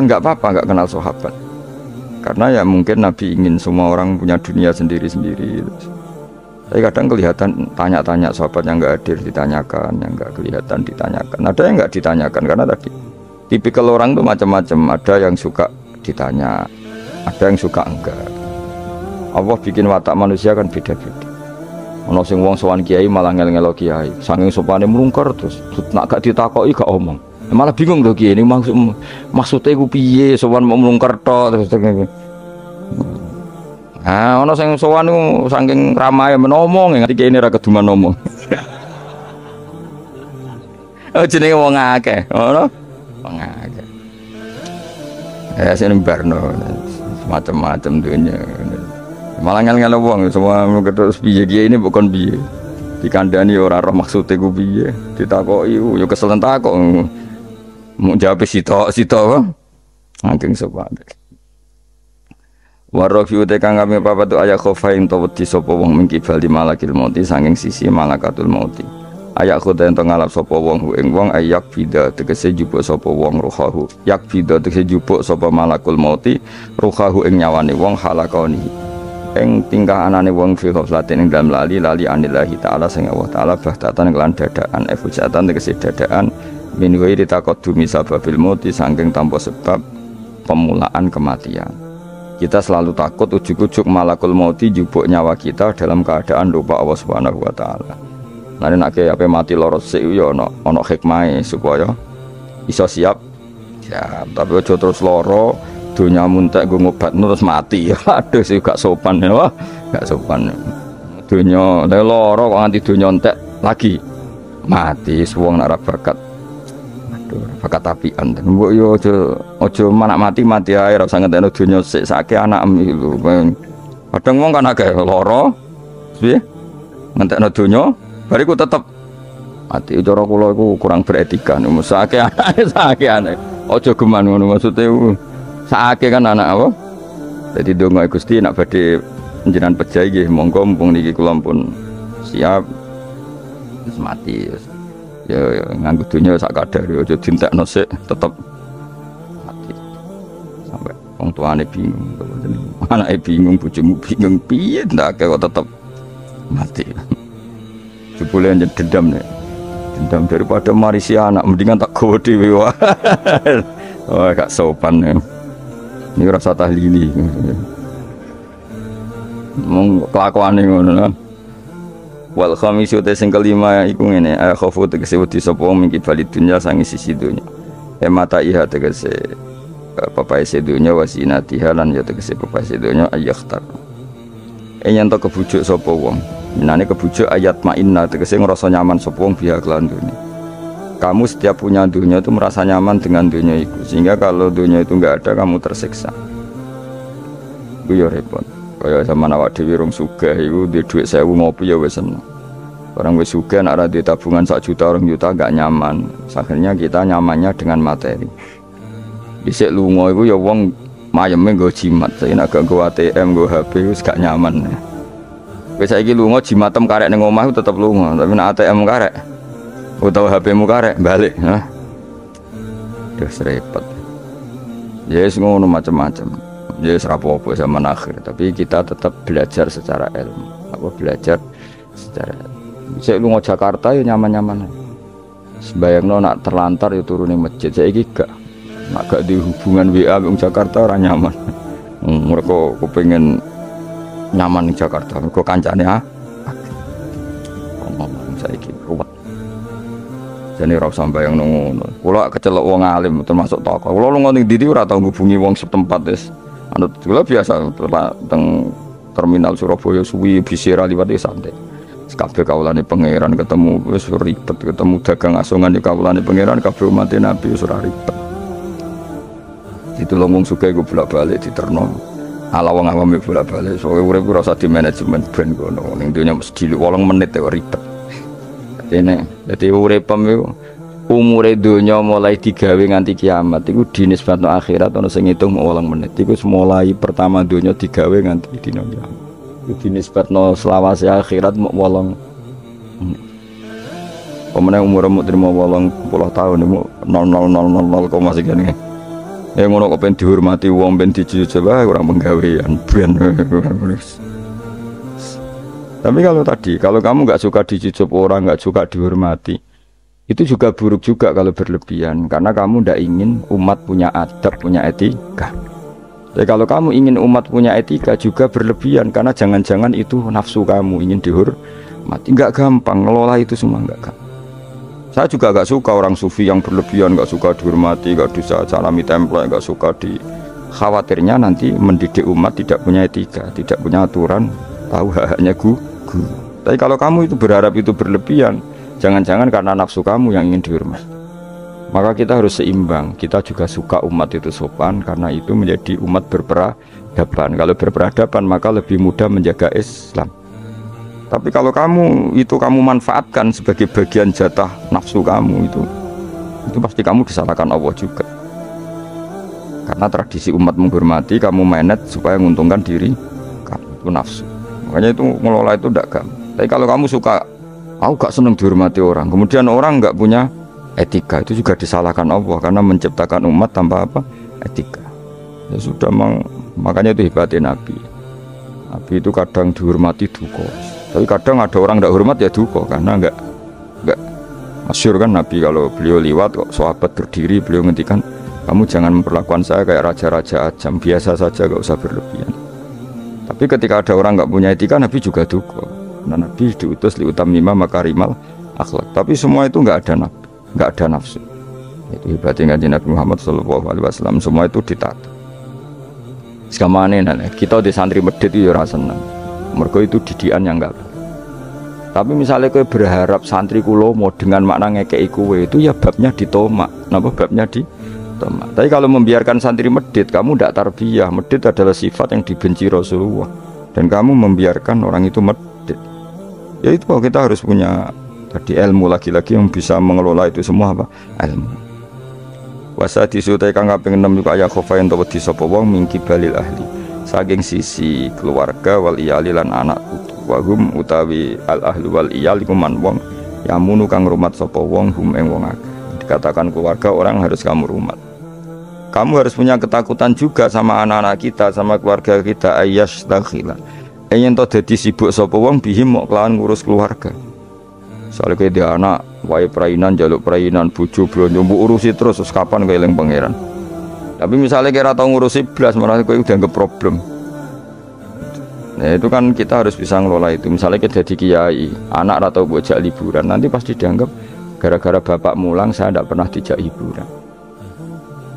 enggak apa-apa enggak kenal sahabat. Karena ya mungkin Nabi ingin semua orang punya dunia sendiri-sendiri. Tapi kadang kelihatan tanya-tanya sahabat yang enggak hadir ditanyakan, yang enggak kelihatan ditanyakan. Ada yang enggak ditanyakan karena tadi tipikal orang tuh macam-macam. Ada yang suka ditanya, ada yang suka enggak. Allah bikin watak manusia kan beda-beda. Ono sing wong sowan kiai malah ngel-ngelo kiai, saking sopane mlungker terus nak gak ditakoki gak omong. Malah bingung lho kiai ini maksudnya ku piye sowan mau mlungker tok terus. Ah ono sing sowan niku saking ramae menomong nganti kiai ini ra keduman ngomong. Oh jenenge wong akeh, ngono. Wong akeh. Sing barno macam-macam dunya. Malah ngel-ngel wong semua terus piye kiai ini bukan piye. Dikandani ora roh maksude ku piye, ditakoki yo kesel takok. Mau jawab sitok angking sopan. Warafiu tekang kami papa tu ayat khofain tawati sopo wong mengkibal di malakil mauti sanging sisi malakatul mauti. Ayat khofain to ngalap sopo wong ing wong ayak bida tegese jupuk sopo wong ruhahu. Yak bida tegese jupuk sopo malakul mauti ruhahu ing nyawane wong halakoni. Ing tingkah anane wong fi ghaflatin ing dalam lali anillahi ta'ala sing Allah ta'ala bahtatan kelan dadaan efujatan tegese dadaan min ghairi taqaddumi sababil mauti saking tanpa sebab pemulaan kematian. Kita selalu takut ujuk-ujuk malakul mauti jupuk nyawa kita dalam keadaan lupa Allah Subhanahu wa taala. Lan nek ape mati loro sik yo ana hikmahe supaya iso siap Ya, tapi aja terus loro, dunya muntek gue ngobatno terus mati. Aduh sih gak sopan ya, wah, gak sopan. Dunya loro kok nganti dunya entek lagi mati wong nak bakat. Aduh, bakat apian. Mbok yo aja manak mati ae ora usah ngentekno dunya sik sake anakmu lho. Kadang wong kan akeh loro. Piye? Ngentekno dunya, bariku tetep mati. Cara kula iku kurang beretika. Sake anake sake anake. Aja geman ngono maksude sakake kan anak apa? Dadi donga Gusti nek badhe njenengan pejai nggih monggo mumpung niki kula pun siap wis mati ya nganggo donya sak kadar aja dientekno sik tetep mati. Sampai wong tuane bingung, anake bingung, bojomu bingung piye ndake kok tetep mati. Jebule dendam nek. Dendam daripada marisi anak mendingan tak gawa dhewe wae. Oh gak sopan ya. Ini rasa tahlili. Mong kelakuane ngono. Wal khamisu te sing kelima iku ngene, akhafu tegese wedi sapa wong mingki bali dunya sangi sisi dunya. Mata iha tegese papae sedunya wasinatiha lan ya tegese papae sedunya ayakhtar. Yen to kebujuk sapa wong. Menane kebujuk ayat ma'inna tegese ngerasa nyaman sapa wong biha kelan dunya. Kamu setiap punya dunia itu merasa nyaman dengan dunia itu, sehingga kalau dunia itu enggak ada kamu tersiksa. Itu ya repot. Kayak sama awak dhewe rong sugih iku duwe dhuwit 1000 ngopi ya wis seneng. Orang wis sugih nek ora duwe tabungan 1 juta 2 juta enggak nyaman. Akhirnya kita nyamannya dengan materi. Dhisik lunga iku ya wong mayeme nggo jimat, saiki nek gak nggo ATM nggo HP wis gak nyaman. Wis saiki lunga jimatem karek ning omah tetep lunga, tapi nek ATM karek utawa HP-mu karek balik, ha. Terus repot. Ya wis ngono macam-macam. Ya wis rapopo zaman akhir, tapi kita tetap belajar secara ilmu. Apa belajar secara saya lunga Jakarta ya nyaman-nyaman. Sembayangno nak terlantar ya turu ning masjid. Saiki gak. Nak gak di hubungan WA wong Jakarta ora nyaman. Mereka kepengin nyaman di Jakarta, mereka kancane ngomong saiki ruwet. Jane ora usah mbayang ngono. Kula kecelok wong alim termasuk tokoh. Kula lunga ning ndi ora tau ngubungi wong setempat wis. Anut kula biasa teng terminal Surabaya suwi bisira liwat santai. Kabeh kawulane pangeran ketemu wis ribet, ketemu dagang asongan di kawulane pangeran kabeh umat Nabi wis ora ribet. Ditulung wong sugih go bolak-balik diterno. Ala wong awam bolak-balik, soalnya urip ora usah di manajemen ben kono. Ning donya mesti 8 menit ya ribet. Dadi uripem iku umure donya mulai digawe nganti kiamat iku dinisbatno akhirat ana sing ngitung 8 menit. Iku mulai pertama donya digawe nganti dina kiamat. Iku dinisbatno selawase akhirat mok 8 menit. Pemene umurmu trimo 80 tahun iku 0000 sekian. Ya ngono kok ben dihormati wong ben dijujuk wae ora penggawean ben. Tapi kalau kamu nggak suka dijujuk orang, nggak suka dihormati, itu juga buruk juga kalau berlebihan karena kamu ndak ingin umat punya adab, punya etika. Jadi kalau kamu ingin umat punya etika juga berlebihan karena jangan-jangan itu nafsu kamu ingin dihormati. Nggak gampang ngelola itu semua, nggak gampang. Saya juga gak suka orang sufi yang berlebihan, gak suka dihormati, gak bisa salami template, gak suka di khawatirnya nanti mendidik umat tidak punya etika, tidak punya aturan, tahu hak-haknya guru. Tapi kalau kamu itu berharap itu berlebihan, jangan-jangan karena nafsu kamu yang ingin dihormati. Maka kita harus seimbang, kita juga suka umat itu sopan karena itu menjadi umat berperadaban. Kalau berperadaban maka lebih mudah menjaga Islam. Tapi kalau kamu manfaatkan sebagai bagian jatah nafsu kamu itu pasti kamu disalahkan Allah juga. Karena tradisi umat menghormati, kamu manage supaya menguntungkan diri kamu, itu nafsu. Makanya itu ngelola itu tidak gampang. Tapi kalau kamu suka, aku gak seneng dihormati orang, kemudian orang gak punya etika, itu juga disalahkan Allah karena menciptakan umat tanpa apa? Etika. Ya sudah, makanya itu hebatnya Nabi. Nabi itu kadang dihormati duka. Tapi kadang ada orang tidak hormat ya duka karena enggak masyhur kan Nabi kalau beliau liwat kok sahabat berdiri beliau ngendikan kamu jangan memperlakukan saya kayak raja-raja ajam, biasa saja gak usah berlebihan. Tapi ketika ada orang enggak punya etika Nabi juga duka. Nah, Nabi diutus liutamima makarimal akhlak. Tapi semua itu enggak ada nafsu. Itu hebatnya Kanjeng Nabi Muhammad sallallahu alaihi wasallam, semua itu ditata. Sekamane kita di santri medit itu ya ora seneng. Mergo itu didikan yang enggak. Tapi misalnya kowe berharap santri kulo mau dengan makna ngekeki kowe itu ya babnya ditomak. Napa babnya ditomak. Tapi kalau membiarkan santri medit, kamu ndak tarbiyah. Medit adalah sifat yang dibenci Rasulullah. Dan kamu membiarkan orang itu medit. Ya itu kita harus punya tadi ilmu lagi-lagi yang bisa mengelola itu semua apa? Ilmu. Wasa disutai kang kaping 6 iku aya khofa ento wedi sapa wong mingki balil ahli saking sisi keluarga wal iyali lan anak putu wahum utawi al ahlu wal iyal iku man wong yamunu kang rumat sapa wong hum ing wong akeh. Dikatakan keluarga orang harus kamu rumat. Kamu harus punya ketakutan juga sama anak-anak kita, sama keluarga kita, ayyash dakhila yen to dadi sibuk sapa wong bihim mok kelawan ngurus keluarga. Soalnya kayak dia anak, wae perainan, jaluk perainan, bojo blonjo, mbok urusi terus kapan kowe eling pangeran. Tapi misalnya kira tau ngurusi blas, malah kowe udah nggak problem. Nah itu kan kita harus bisa ngelola itu. Misalnya kita jadi kiai, anak atau bocah liburan, nanti pasti dianggap gara-gara bapak mulang saya tidak pernah dijak hiburan.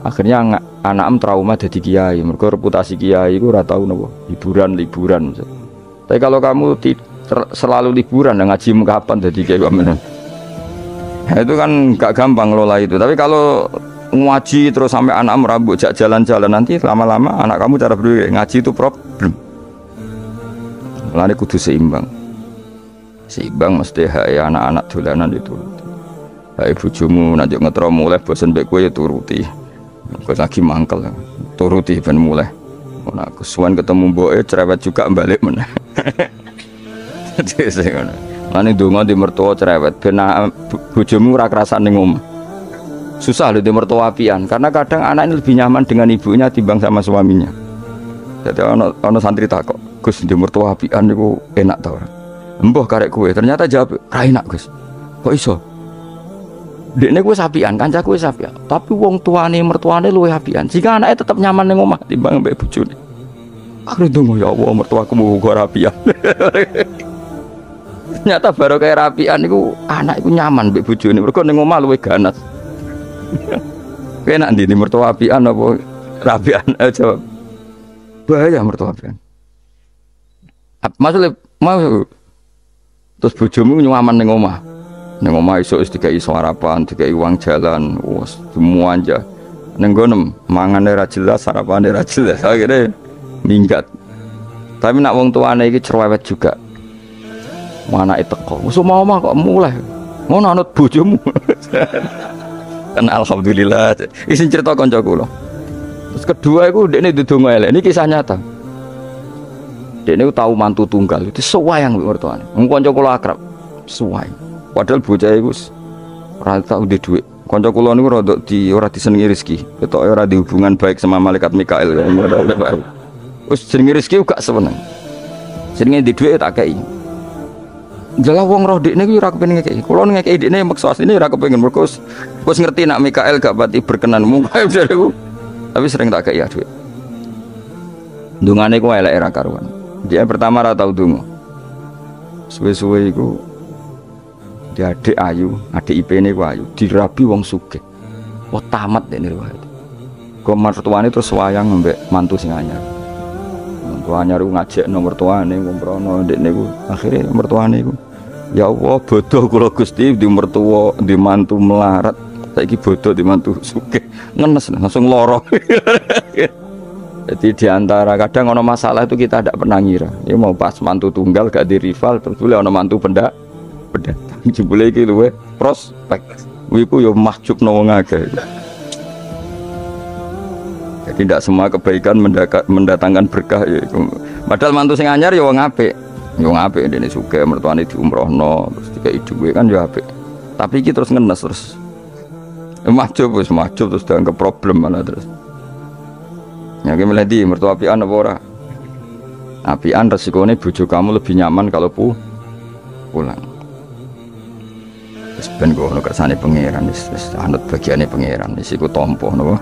Akhirnya anak trauma jadi kiai, mereka reputasi kiai itu ora tau nopo hiburan. Tapi kalau kamu selalu liburan dan ngaji kapan jadi kayak gimana? Nah, itu kan gak gampang ngelola itu. Tapi kalau ngaji terus sampai anak merambut jalan-jalan, nanti lama-lama anak kamu cara berpikir ngaji itu problem. Lalu kudu seimbang mesti hai anak-anak dolanan itu. Hai bojomu nanti ngetro mulai bosan mbek kowe ya turuti. Kowe lagi mangkel turuti ben mulai. Ora kesuwen ketemu mboke cerewet juga balik meneh. Mane donga di mertua cerewet ben bojomu ora kerasan ning omah. Susah lho di mertua apian karena kadang anak ini lebih nyaman dengan ibunya timbang sama suaminya. Jadi ono santri takok, "Gus, di mertua apian niku enak ta ora?" "Embuh karek kowe." Ternyata jawab, "Ra enak, Gus." "Kok iso?" "Dekne kowe sapian, kancaku wis sapian, tapi wong tuane mertuane luwih apian. Jika anaknya tetap nyaman ning omah timbang mbek bojone." Akhirnya donga ya Allah mertuaku muga rapian. Ternyata baru kayak rapian itu anak itu nyaman mbek bojone mergo ning omah luwih ganas. Enak ndi mertua apian apa rapian? Jawab. Bahaya mertua apian. Maksudnya mau terus bojomu nyaman ning omah. Ning omah iso wis dikai sarapan, dikai uang jalan, wis semua aja. Ning gono mangane ra jelas, sarapane ra jelas. Akhirnya minggat. Tapi nak wong tuane iki cerewet juga. Mana itu kok? Musuh mau mah kok mulai. Mau nanut bojomu. Kan alhamdulillah. Isin cerita kanca kula. Terus kedua iku dekne ndedonga elek. Ini kisah nyata. Dekne tahu mantu tunggal itu sewayang mertuane. Wong kanca kula akrab. Suwai. Padahal bocah iku ora tau duwe dhuwit. Kanca kula niku ora disenengi rezeki. Ketoke ora di hubungan baik sama malaikat Mikail. Wis jenenge rezeki gak seneng. Jenenge di dhuwit tak kei. Jala wong roh dekne iki ora kepengin ngekeki. Kula ngekeki dekne maksa asline ora kepengin mergo wis ngerti nak Mikael gak pati berkenan mung jariku. Tapi sering tak kei dhuwit. Ndungane ku elek ora karuan. Dia pertama ora tau ndonga. Suwe-suwe iku dia adik ayu, adik IP-ne ku ayu, dirabi wong sugih. Wah tamat dekne riwayat. Kok mertuane terus wayang mbek mantu sing anyar. Mantu anyar ku ngajekno mertuane ngomprono dekne ku akhire mertuane ku ya Allah bodoh kula Gusti di mertua di mantu melarat saiki bodoh di mantu sugih ngenes langsung lara. Jadi diantara kadang ono masalah itu kita tidak pernah ngira ya mau pas mantu tunggal gak di rival terus boleh ono mantu pendatang jebule iki luwe prospek iku ya mahjubno wong akeh. Jadi tidak semua kebaikan mendatangkan berkah ya. Padahal mantu sing anyar ya wong apik. Wong apik dene sugih mertuane diumrohno terus dikai dhuwit kan ya apik. Tapi iki terus ngenes terus. Mahjub terus dianggap problem malah terus. Ya ki milih di mertua apian apa ora? Apian resikone bojo kamu lebih nyaman kalau pulang. Wis ben ngono kersane pangeran wis anut bagiane pangeran wis iku tampa napa.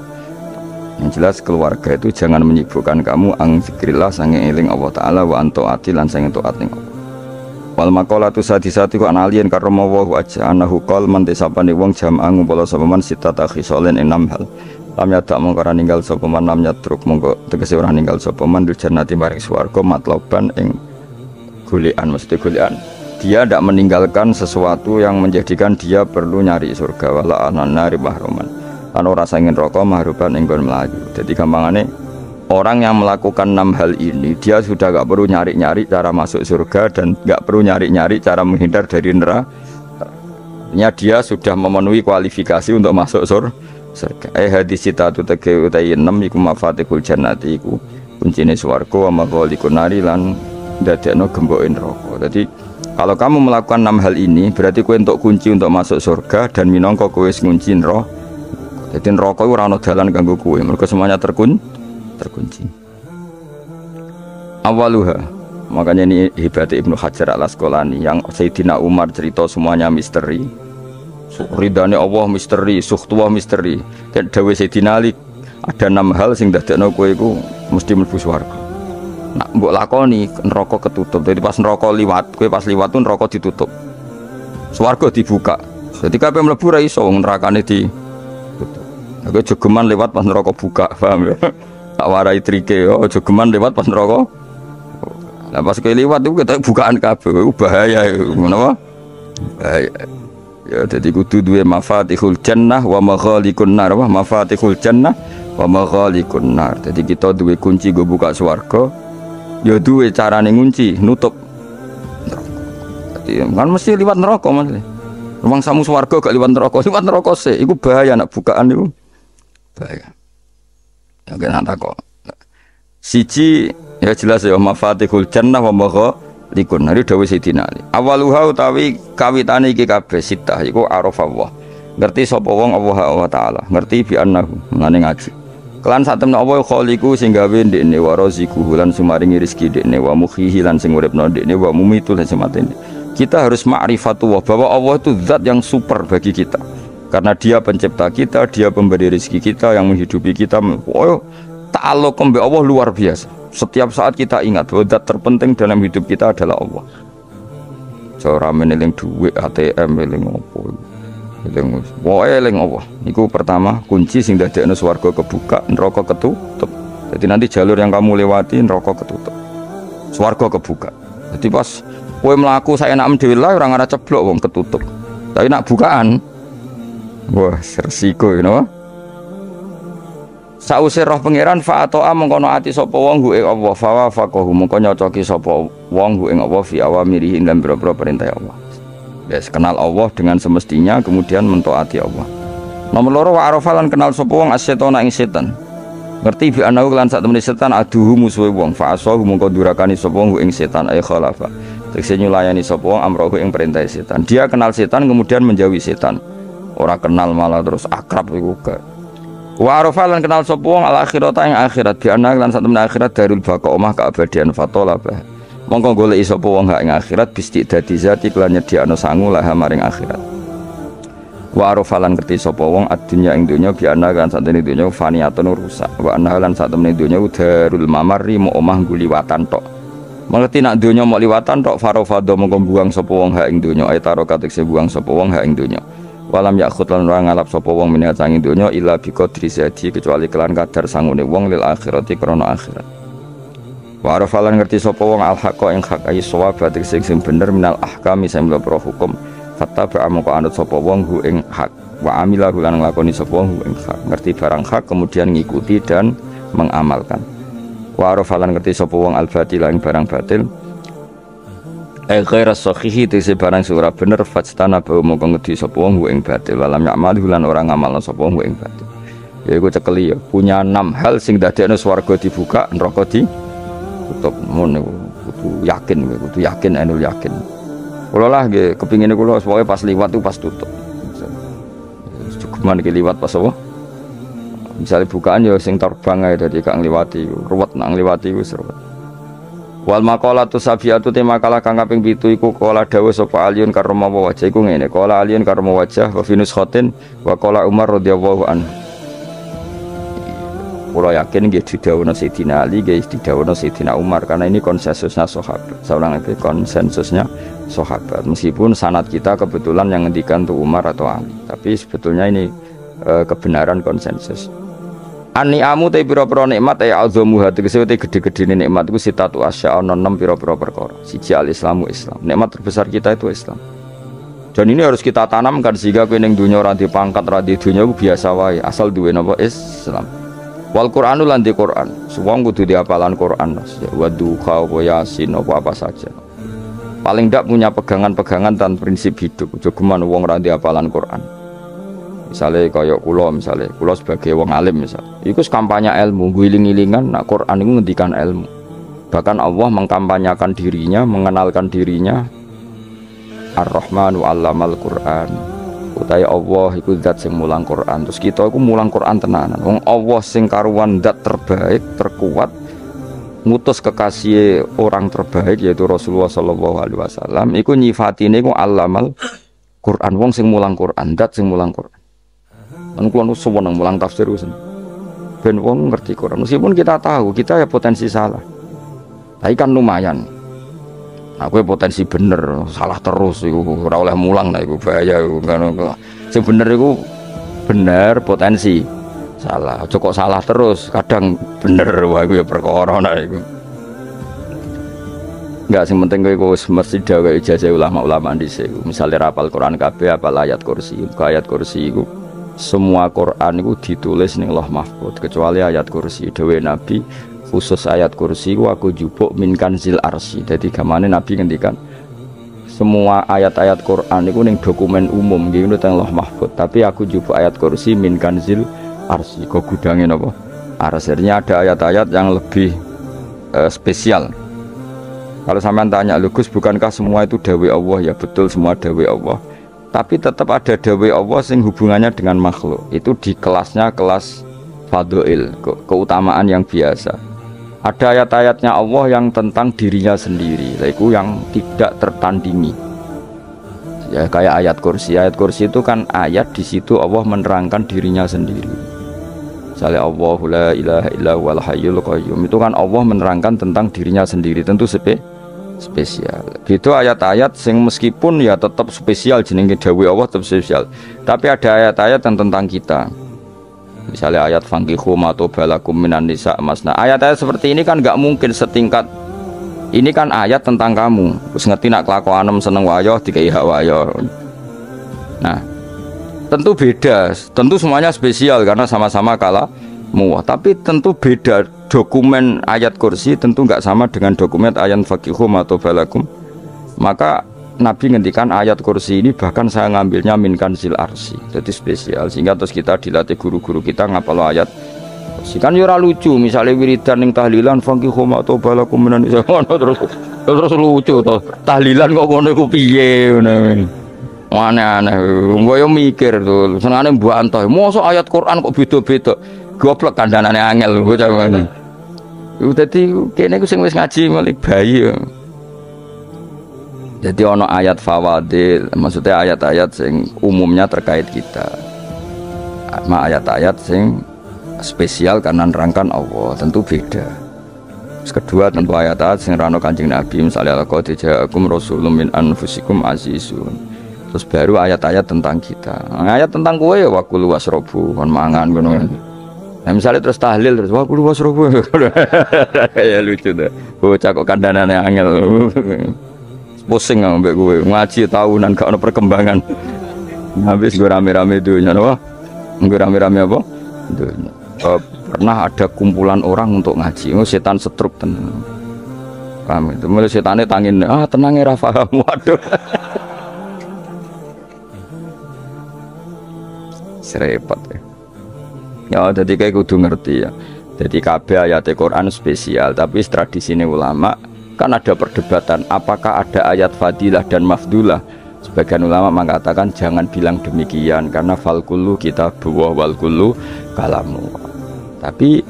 Yang jelas keluarga itu jangan menyibukkan kamu ang zikrillah sange eling Allah Ta'ala wa anto ati lan sange taat ning Allah. Wal maqalatu sadisati ku analien karma wa aja anahu qol man tisapane wong jam'a ngumpul sapa man sitata khisolen ing 6 hal. Lam yadak mongko ora ninggal sapa man lam yatruk mongko tegese ora ninggal sapa man dul jannati maring swarga matloban ing golekan mesti golekan. Dia tidak meninggalkan sesuatu yang menjadikan dia perlu nyari surga wala anari mahruman. Lan ora sangin rokok mahruban ing nggon mlayu. Dadi gampangane orang yang melakukan 6 hal ini dia sudah gak perlu nyari-nyari cara masuk surga dan gak perlu nyari-nyari cara menghindar dari neraka. Artinya dia sudah memenuhi kualifikasi untuk masuk surga. Hadis citatu tege utai 6 iku mafatihul jannati iku kuncine swarga wa maghaliqun nari lan ndadekno gemboke neraka. Jadi kalau kamu melakukan 6 hal ini berarti kowe entuk kunci untuk masuk surga dan minangka kowe wis ngunci neraka. Jadi neraka ora ana dalan kanggo kowe, mergo semuanya terkunci. Awaluha, makanya ini hebatnya Ibnu Hajar al-Asqalani yang Sayyidina Umar cerita semuanya misteri. Ridane Allah misteri, suhtullah misteri. Dan dawuh Sayyidina Ali ada 6 hal sing dadekno kowe iku mesti mlebu swarga. Nak mbok lakoni neraka ketutup. Jadi pas neraka liwat, kowe pas liwat tuh neraka ditutup. Swarga dibuka. Jadi kabeh mlebu ra iso wong nerakane ditutup. Aku jogeman lewat pas neraka buka, paham ya? Tak warai trike yo jogeman lewat pas neraka. Lah pas kowe liwat itu kita bukaan kabeh, bahaya ngono apa? Bahaya. Ya dadi kudu duwe mafatihul jannah wa maghaliqun nar, wa mafatihul jannah wa maghaliqun nar. Dadi kita duwe kunci go buka swarga. Ya duwe carane ngunci, nutup neraka. Dadi kan mesti liwat neraka Mas. Rumang samu swarga gak liwat neraka sik, iku bahaya nak bukaan niku. Bahaya. Ya kena takok. Siji ya jelas ya mafatihul jannah wa maghaliqun nar dawuh Sayyidina Ali. Awaluha utawi kawitane iki kabeh sitah iku arafallah. Ngerti sapa wong Allah taala, ngerti bi annahu ngene ngaji. Kelan sak temne Allah khaliqu sing gawe ndekne wa raziquhu lan sumaringi rezeki ndekne wa mukhihi lan sing uripno ndekne wa mumitu lan sematene. Kita harus ma'rifatullah bahwa Allah itu zat yang super bagi kita. Karena dia pencipta kita, dia pemberi rezeki kita, yang menghidupi kita. Oh, ta'alluq mbek Allah luar biasa. Setiap saat kita ingat bahwa zat terpenting dalam hidup kita adalah Allah. Cara meneling duit ATM eling opo. Eling wae eling Allah. Iku pertama kunci sing dadekno swarga kebuka, neraka ketutup. Jadi nanti jalur yang kamu lewati neraka ketutup. Swarga kebuka. Jadi pas kowe mlaku saenakmu dhewe lah ora ngara ceblok wong ketutup. Tapi nak bukaan wah, resiko you know? Sause roh pangeran fa atoa mengkono ati sapa wong ing Allah fa wa faqahu mengko nyocoki sapa wong ing Allah fi awamirihi lan boro-boro perintah Allah. Wes kenal Allah dengan semestinya kemudian mentaati Allah. Nomor 2 wa arafa lan kenal sapa wong asyetona ing setan. Ngerti bi anahu lan sak temene setan aduhu musuhe wong fa asahu mengko durakani sapa wong ing setan ay khalafa. Tegese nyulayani sapa wong amrohu ing perintah setan. Dia kenal setan kemudian menjauhi setan. Ora kenal malah terus akrab iku gak. Wa arafa lan kenal sapa wong al akhirata ing akhirat bi ana lan sak temene akhirat darul baqa omah keabadian fatolabah. Mongko goleki sapa wong ing akhirat bisti dadi zati kelan nyediakno sangu lah maring akhirat. Wa arafa lan ngerti sapa wong adunya ing donya bi ana lan sak temene donya faniyatun rusak. Wa ana lan sak temene donya darul mamarri mo omah guliwatan tok. Mengerti nak donya mau liwatan tok farofado mongko buang sapa wong ha ing donya ay taro katekse buang sapa wong ha ing donya. Walam yakhut lan ora ngalap sapa wong menyang sanging donya illa bi qadri zati kecuali kelan kadar sangune wong lil akhirati krana akhirat. Wa arafalan ngerti sapa wong al haqqa ing hak ay shawab sing bener minal ahkami sing mlebu hukum fattaba mongko anut sapa wong hu ing hak wa amila lan nglakoni sapa wong hu ing hak ngerti barang hak kemudian ngikuti dan mengamalkan. Wa arafalan ngerti sapa wong al batil ing barang batil ghairas sahihi tegese barang ora bener fastana bau mongko ngedi sapa wong ing batil walam ya'mal lan ora ngamalna sapa wong ing batil. Ya iku cekeli ya punya 6 hal sing dadekno swarga dibuka neraka ditutup. Mun niku kudu yakin enul yakin. Kula lah nggih kepingine kula pokoke pas liwat itu pas tutup. Cukup iki liwat pas apa? Misalnya bukaan ya sing terbang ae dadi gak ngliwati ruwet nang ngliwati wis ruwet. Wal maqalatu sabiatu te makalah kang kaping 7 iku kala dawuh sapa aliyun karma wajah iku ngene kala aliyun karma wajah wa finus khotin wa kala Umar radhiyallahu anhu Kula yakin nggih didhawuhna Sayyidina Ali, nggih didhawuhna Sayyidina Umar karena ini konsensusnya sahabat. Seorang itu konsensusnya sahabat. Meskipun sanad kita kebetulan yang ngendikan tuh Umar atau Ali, tapi sebetulnya ini kebenaran konsensus. An-ni'amu te pira-pira nikmat ya azamu hati te gede-gedene nikmat iku sitatu asya ana 6 pira-pira perkara. Siji al-islamu Islam. Nikmat terbesar kita itu Islam. Dan ini harus kita tanamkan sehingga kowe ning dunya ora dipangkat, ora di dunya biasa wae, asal duwe napa Islam. Wal Qur'anu lan di Qur'an. Wong kudu diapalan Qur'an. Wa duha wa yasin apa saja. Paling ndak punya pegangan-pegangan dan prinsip hidup. Aja geman wong ora diapalan Qur'an. Misalnya kaya kula sebagai wong alim misal. Iku kampanye ilmu, guling-gilingan nak Qur'an iku ngendikan ilmu. Bahkan Allah mengkampanyakan dirinya, mengenalkan dirinya Ar-Rahmanu 'allamal Qur'an. Utai Allah iku zat sing mulang Quran. Terus kita iku mulang Quran tenanan. Wong Allah sing karuan zat terbaik, terkuat, ngutus kekasih orang terbaik yaitu Rasulullah sallallahu alaihi wasallam. Iku nyifatine iku 'allamal Quran. Wong sing mulang Quran, zat sing mulang Quran. Kan kula nu seneng mulang tafsir usen. Ben wong ngerti Quran. Meskipun kita tahu kita ya potensi salah. Tapi kan lumayan. Aku potensi bener, salah terus iku ora oleh mulang, nah iku bahaya iku kan. Sing bener iku bener potensi. Salah, aja kok salah terus, kadang bener wah iku ya perkara nah iku. Enggak sing penting kowe mesti gawe ijazah ulama-ulama dhisik. Misale rapal Quran kabeh, apal ayat kursi. Ayat kursi iku semua Quran iku ditulis ning Lauh Mahfuz kecuali ayat kursi dhewe Nabi. Khusus ayat kursi aku jupuk min kanzil arsy. Jadi gamane Nabi ngendikan semua ayat-ayat Quran itu ning dokumen umum nggih teng Lauh Mahfuz, tapi aku jupuk ayat kursi min kanzil arsy. Kok gudange napa? Arsirnya ada ayat-ayat yang lebih spesial. Kalau sampean tanya, "Gus, bukankah semua itu dawuh Allah?" Ya betul, semua dawuh Allah. Tapi tetap ada dawuh Allah sing hubungannya dengan makhluk. Itu di kelasnya kelas fadhil, keutamaan yang biasa. Ada ayat-ayatnya Allah yang tentang dirinya sendiri, yaitu yang tidak tertandingi. Ya kayak ayat kursi. Ayat kursi itu kan ayat di situ Allah menerangkan dirinya sendiri. Misalnya Allahu la ilaha illa huwal hayyul qayyum. Itu kan Allah menerangkan tentang dirinya sendiri, tentu spesial. Itu ayat-ayat yang meskipun ya tetap spesial jenenge dawuh Allah tetap spesial. Tapi ada ayat-ayat yang tentang kita. Misalnya ayat fankihu matobalakum minan nisa masna. Ayat-ayat seperti ini kan nggak mungkin setingkat. Ini kan ayat tentang kamu. Terus ngerti nak kelakuanem seneng wayo dikai hak wayo. Nah, tentu beda. Tentu semuanya spesial karena sama-sama kalamu. Tapi tentu beda. Dokumen ayat kursi tentu nggak sama dengan dokumen ayat fankihu matobalakum. Maka Nabi ngendikan ayat kursi ini bahkan saya ngambilnya min kanzil arsy, jadi spesial sehingga terus kita dilatih guru-guru kita ngapal ayat kursi. Kan ora lucu misalnya wiridan ning tahlilan fankihu ma tobalakum minan nisa terus lucu to tahlilan kok ngono iku piye ngene aneh-aneh yo mikir to senengane mbantah mosok ayat Quran kok beda-beda goblok kandhanane angel bocah ngene iku dadi kene iku sing wis ngaji mulai bayi. Jadi ono ayat fawadil, maksudnya ayat-ayat yang umumnya terkait kita. Ayat-ayat yang spesial karena nerangkan Allah, tentu beda. Terus kedua tentu ayat-ayat yang rano Kanjeng Nabi, misalnya laqad ja'akum rasulun min anfusikum azizun. Terus baru ayat-ayat tentang kita. Ayat tentang kowe ya wakulu wasrobu, kon mangan ngono. Nah, misalnya terus tahlil terus wakulu wasrobu. Ya lucu deh. Bocah kok kandhanane angel. Pusing ambek gue ngaji tahunan gak ada perkembangan. Habis gue rame-rame dunia, wah, gue rame-rame apa? Dunia. Pernah ada kumpulan orang untuk ngaji, setan setruk tenang. Kami itu mulai setannya tangin, tenangnya Rafa, waduh. Serepot ya. Ya, jadi kayak kudu ngerti ya. Jadi kabeh ayat Quran spesial, tapi tradisi ini ulama. Kan ada perdebatan apakah ada ayat fadilah dan mafdulah. Sebagian ulama mengatakan jangan bilang demikian karena fal kullu kitabullah wal kullu kalamu. Tapi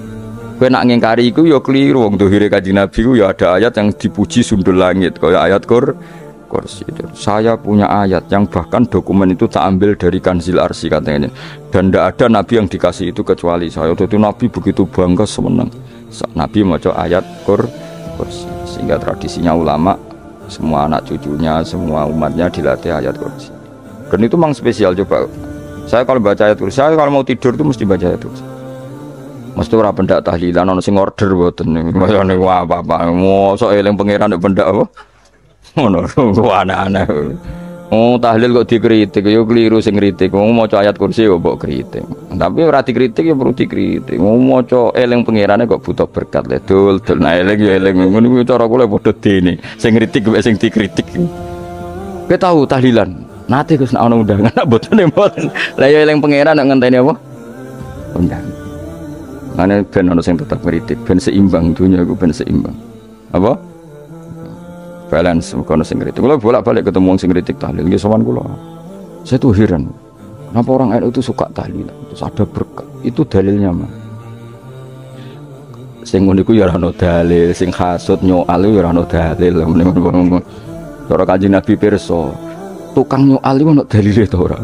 kowe nak ngingkari iku ya keliru. Wong dohire Kanjeng Nabi ku ya ada ayat yang dipuji sundul langit kaya ayat Qur'an. kursi. Saya punya ayat yang bahkan dokumen itu tak ambil dari Kanzil Arsy katanya. Dan tidak ada nabi yang dikasih itu kecuali saya. Itu nabi begitu bangga semenang. Nabi maca ayat kursi. Sehingga tradisinya ulama semua anak cucunya, semua umatnya dilatih ayat kursi. Dan itu memang spesial coba. Saya kalau baca ayat kursi, saya kalau mau tidur itu mesti baca ayat kursi. Mesti ora pendak tahlilan ana sing order mboten niku. Mayane apa-apa. Mosok eling pangeran nek pendak apa? Ngono aneh-aneh. Oh tahlil kok dikritik ya keliru sing ngritik. Wong maca ayat kursi kok mbok kritik. Tapi ora dikritik ya perlu dikritik. Wong maca eling pangerane kok butuh berkat le dul nah eling ya eling. Ngono kuwi cara kula padha dene. Sing ngritik mek sing dikritik. Kowe tahu tahlilan? Nate Gus nek ana undangan mboten mboten. Lah ya eling pangeran nek ngenteni apa? Undangan. Ane ben ana sing tetep ngritik, ben seimbang dunia iku ben seimbang. Apa? Balance kono sing ngritik. Kula bolak-balik ketemu wong sing ngritik tahlil nggih sowan kula. Saya tuh heran. Kenapa orang NU itu suka tahlil? Terus ada berkah. Itu dalilnya mah. Sing ngono iku ya ora ono dalil, sing hasud nyoal ya ora ono dalil. Cara Kanjeng Nabi pirsa, tukang nyoal iku ono dalile to ora?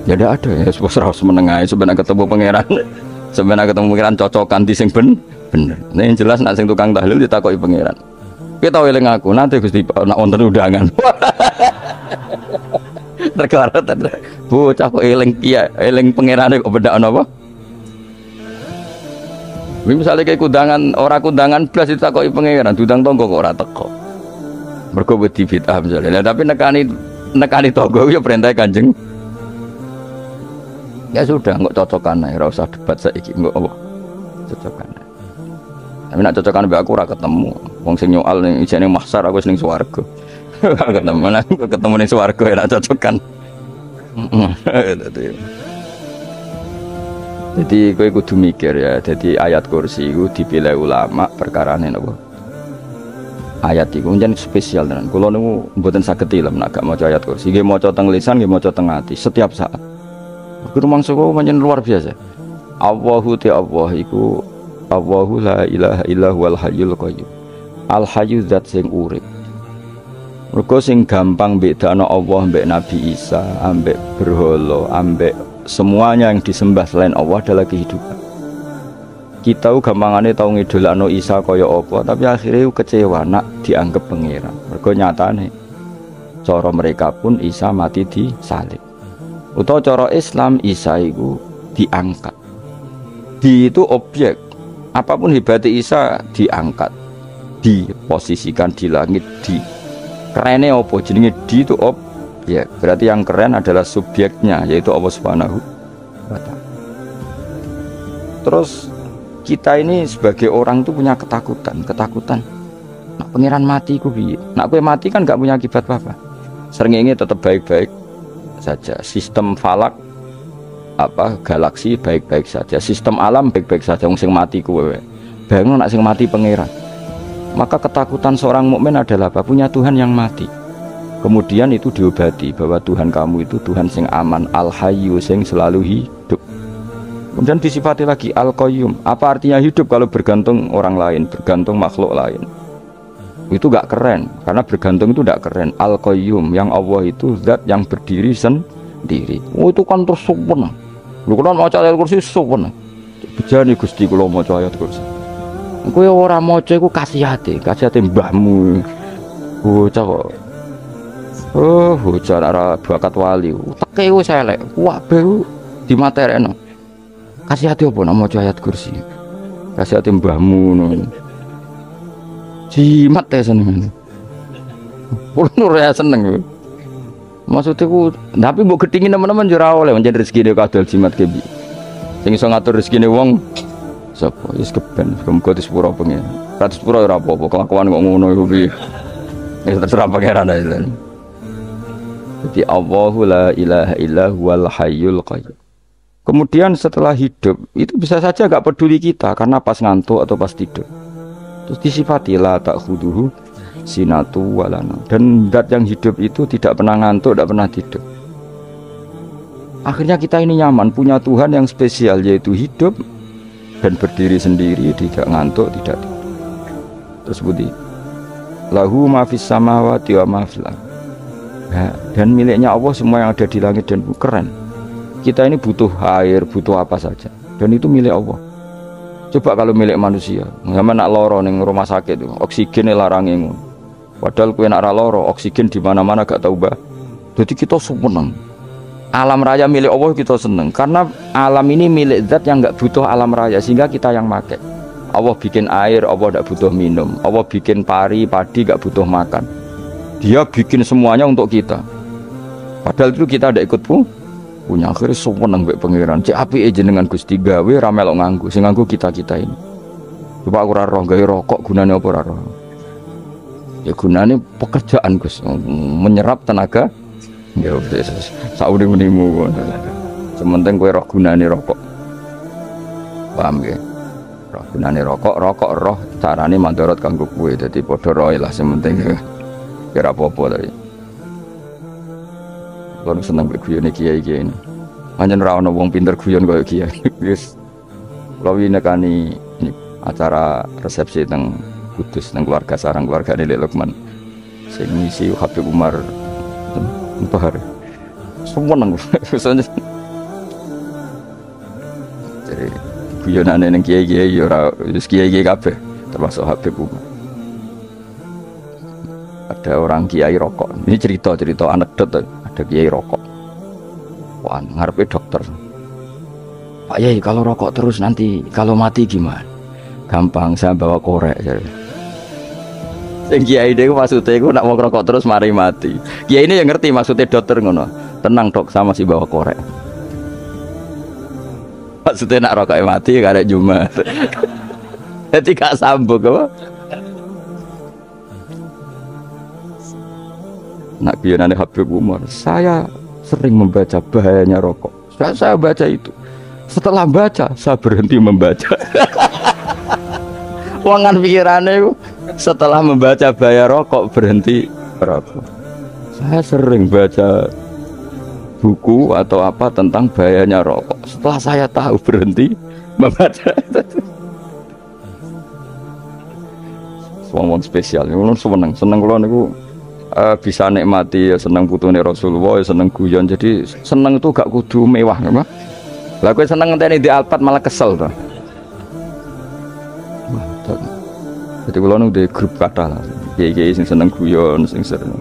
Ya ndak ada ya, wis ora meneng ae sebenarnya ketemu pangeran. Sebenarnya ketemu pangeran cocokan di sing bener. Nah yang jelas nak sing tukang tahlil ditakoki pangeran. Kita tahu eling aku nanti Gusti nak wonten undangan. Terkara bocah kok eling kiai, eling pangerane kok bedak napa? Misalnya kayak kundangan kundangan blas ditakoki pangeran, diundang tonggo kok ora teko. Mergo wedi bid'ah misalnya. Tapi nekani tonggo ya perintah Kanjeng. Ya sudah, nggak cocokan aja, ora usah debat saiki, nggak apa cocokan. Tapi nak cocokan mbak aku ora ketemu. Wong sing nyoal ning ijene mahsyar aku ning swarga. Ketemu ning swarga ya nak cocokan. Jadi kowe kudu mikir ya, jadi ayat kursi itu dipilih ulama perkarane napa? Ayat iku njen spesial tenan. Kula niku mboten saged ilem nek gak maca ayat kursi. Nggih maca teng lisan, nggih maca teng ati setiap saat. Rumang soko pancen luar biasa. Allahu ta Allah iku Allahu la ilaha illa huwal hayyul qayyum. Al hayyu zat sing urip. Mergo sing gampang bedakno Allah mbek Nabi Isa, ambek berhala, ambek semuanya yang disembah selain Allah adalah kehidupan. Kita gampangane tau ngidolakno Isa kaya apa, tapi akhirnya kecewa nak dianggap pangeran. Mergo nyatane cara mereka pun Isa mati di salib. Utawa cara Islam Isa itu diangkat. Di itu objek. Apapun hebatnya Isa diangkat, diposisikan di langit, di kerennya apa jenenge di itu objek. Berarti yang keren adalah subjeknya, yaitu Allah Subhanahu wa Ta'ala. Terus kita ini sebagai orang itu punya ketakutan. Nak pangeran mati ku piye? Nak kowe mati kan gak punya akibat apa-apa. Srengenge tetap baik-baik saja, sistem falak galaksi baik-baik saja, sistem alam baik-baik saja. Wong sing mati kuwe bangun nak sing mati pangeran. Maka ketakutan seorang mukmin adalah apa? Punya Tuhan yang mati. Kemudian itu diobati bahwa Tuhan kamu itu Tuhan sing aman, al-hayyu sing selalu hidup. Kemudian disifati lagi al-qayyum. Apa artinya hidup kalau bergantung orang lain, bergantung makhluk lain? Itu gak keren, karena bergantung itu gak keren. Al-Qayyum, yang Allah itu zat yang berdiri sendiri. Oh itu kan terus sempurna. Lu kan mau ayat kursi sempurna. Bejani Gusti kula maca ayat kursi. Kowe ora maca iku kasihate mbahmu. Bocah kok. Oh, bocah ora bakat wali. Teke wis elek. Kabeh dimaterekno. Kasihate opo nek maca ayat kursi? Kasihate mbahmu ngono. Jimat ya seneng. Purno ya seneng. Maksudnya ku, tapi mbok gedhingi teman-teman yo ora oleh pancen rezekine kadol jimat ke piye. Sing iso ngatur rezekine wong sapa? Wis keben, muga disepuro pengen. Ratus pura ora apa-apa, kelakuan kok ngono iku piye. Wis terserah pangeran ae. Jadi Allahu la ilaha illa huwal hayyul qayyum. Kemudian setelah hidup itu bisa saja gak peduli kita karena pas ngantuk atau pas tidur. Terus disifati la ta'khuduhu sinatu walana. Dan zat yang hidup itu tidak pernah ngantuk, tidak pernah tidur. Akhirnya kita ini nyaman, punya Tuhan yang spesial, yaitu hidup dan berdiri sendiri, tidak ngantuk, tidak tidur. Terus budi lahu ma fis samawati wa ma fil ardh. Nah, dan miliknya Allah semua yang ada di langit dan bumi. Keren. Kita ini butuh air, butuh apa saja, dan itu milik Allah. Coba kalau milik manusia, sama nak loro ning rumah sakit itu, oksigen larangin ngono. Padahal kowe nak ra loro, oksigen di mana-mana gak tahu bah. Jadi kita seneng. Alam raya milik Allah kita seneng karena alam ini milik zat yang nggak butuh alam raya sehingga kita yang pakai. Allah bikin air, Allah tidak butuh minum. Allah bikin padi nggak butuh makan. Dia bikin semuanya untuk kita. Padahal itu kita tidak ikut punya. Akhirnya seneng mbek pangeran. Cek apike jenengan Gusti gawe ra melok nganggo. Sing nganggo kita-kita ini. Coba aku ora roh gawe rokok gunane apa ora roh. Ya gunane pekerjaan Gus, menyerap tenaga. Ya wis saune-unemu. Sementing kowe roh gunane rokok. Paham ya? Roh gunane rokok roh carane mandorot kanggo kowe. Dadi padha roe lah sementing. Kira apa-apa tadi. Kalau seneng guyon kiai-kiai ini. Hanya ora ana wong pinter guyon kaya kiai. Wis kalau nekani ini acara resepsi teng Kudus teng keluarga sarang keluarga Lek Lukman. Sing ngisi Habib Umar Bahar. Semua nang soalnya. Jadi guyonane ning kiai-kiai ora wis kiai-kiai kabeh termasuk Habib Umar. Ada orang kiai rokok. Ini cerita anekdot. Ada kiai rokok. Wah, ngarepe dokter. Pak Yai, kalau rokok terus nanti kalau mati gimana? Gampang, saya bawa korek. Sing kiai dhewe maksudnya iku nak mau rokok terus mari mati. Kiai ini yang ngerti maksudnya dokter ngono. Tenang dok, sama si bawa korek. Maksudnya nak rokoknya mati gak ada Jumat. Jadi gak sambung apa? Nak guyonane Habib Umar, saya sering membaca bahayanya rokok. Saya baca itu. Setelah baca, saya berhenti membaca. Wangan pikirannya setelah membaca bahaya rokok berhenti rokok. Saya sering baca buku atau apa tentang bahayanya rokok. Setelah saya tahu berhenti membaca. Wong spesial, ngono seneng kula niku. Bisa nikmati ya seneng putune Rasulullah ya seneng guyon jadi seneng itu gak kudu mewah apa lah kowe seneng ngenteni di Alphard malah kesel to jadi kula nu di grup kata lah kiai-kiai sing seneng guyon sing seru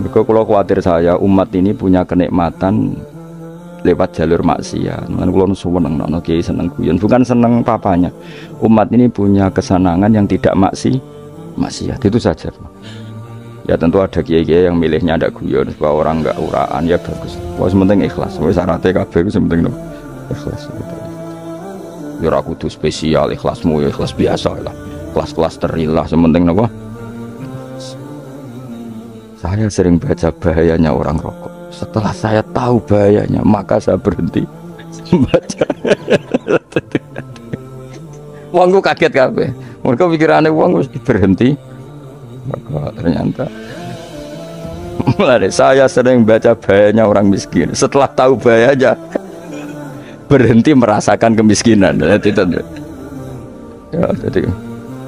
mergo kula kuwatir saya umat ini punya kenikmatan lewat jalur maksiat men kula nu seneng ana kiai seneng guyon bukan seneng papanya umat ini punya kesenangan yang tidak maksiat itu saja. Ya tentu ada kiai-kiai yang milihnya ada guyon supaya orang enggak uraan ya bagus. Wah sementing ikhlas. Wis syaratnya kabeh itu sementing ikhlas. Ya ora kudu spesial ikhlasmu ya ikhlas biasa lah. Kelas-kelas terilah sementing napa? Saya sering baca bahayanya orang rokok. Setelah saya tahu bahayanya, maka saya berhenti membaca. Wongku kaget kabeh. Mereka pikirannya wong wis berhenti. Maka ternyata mulai saya sering baca bahayanya orang miskin. Setelah tahu bahayanya berhenti merasakan kemiskinan. Ya, jadi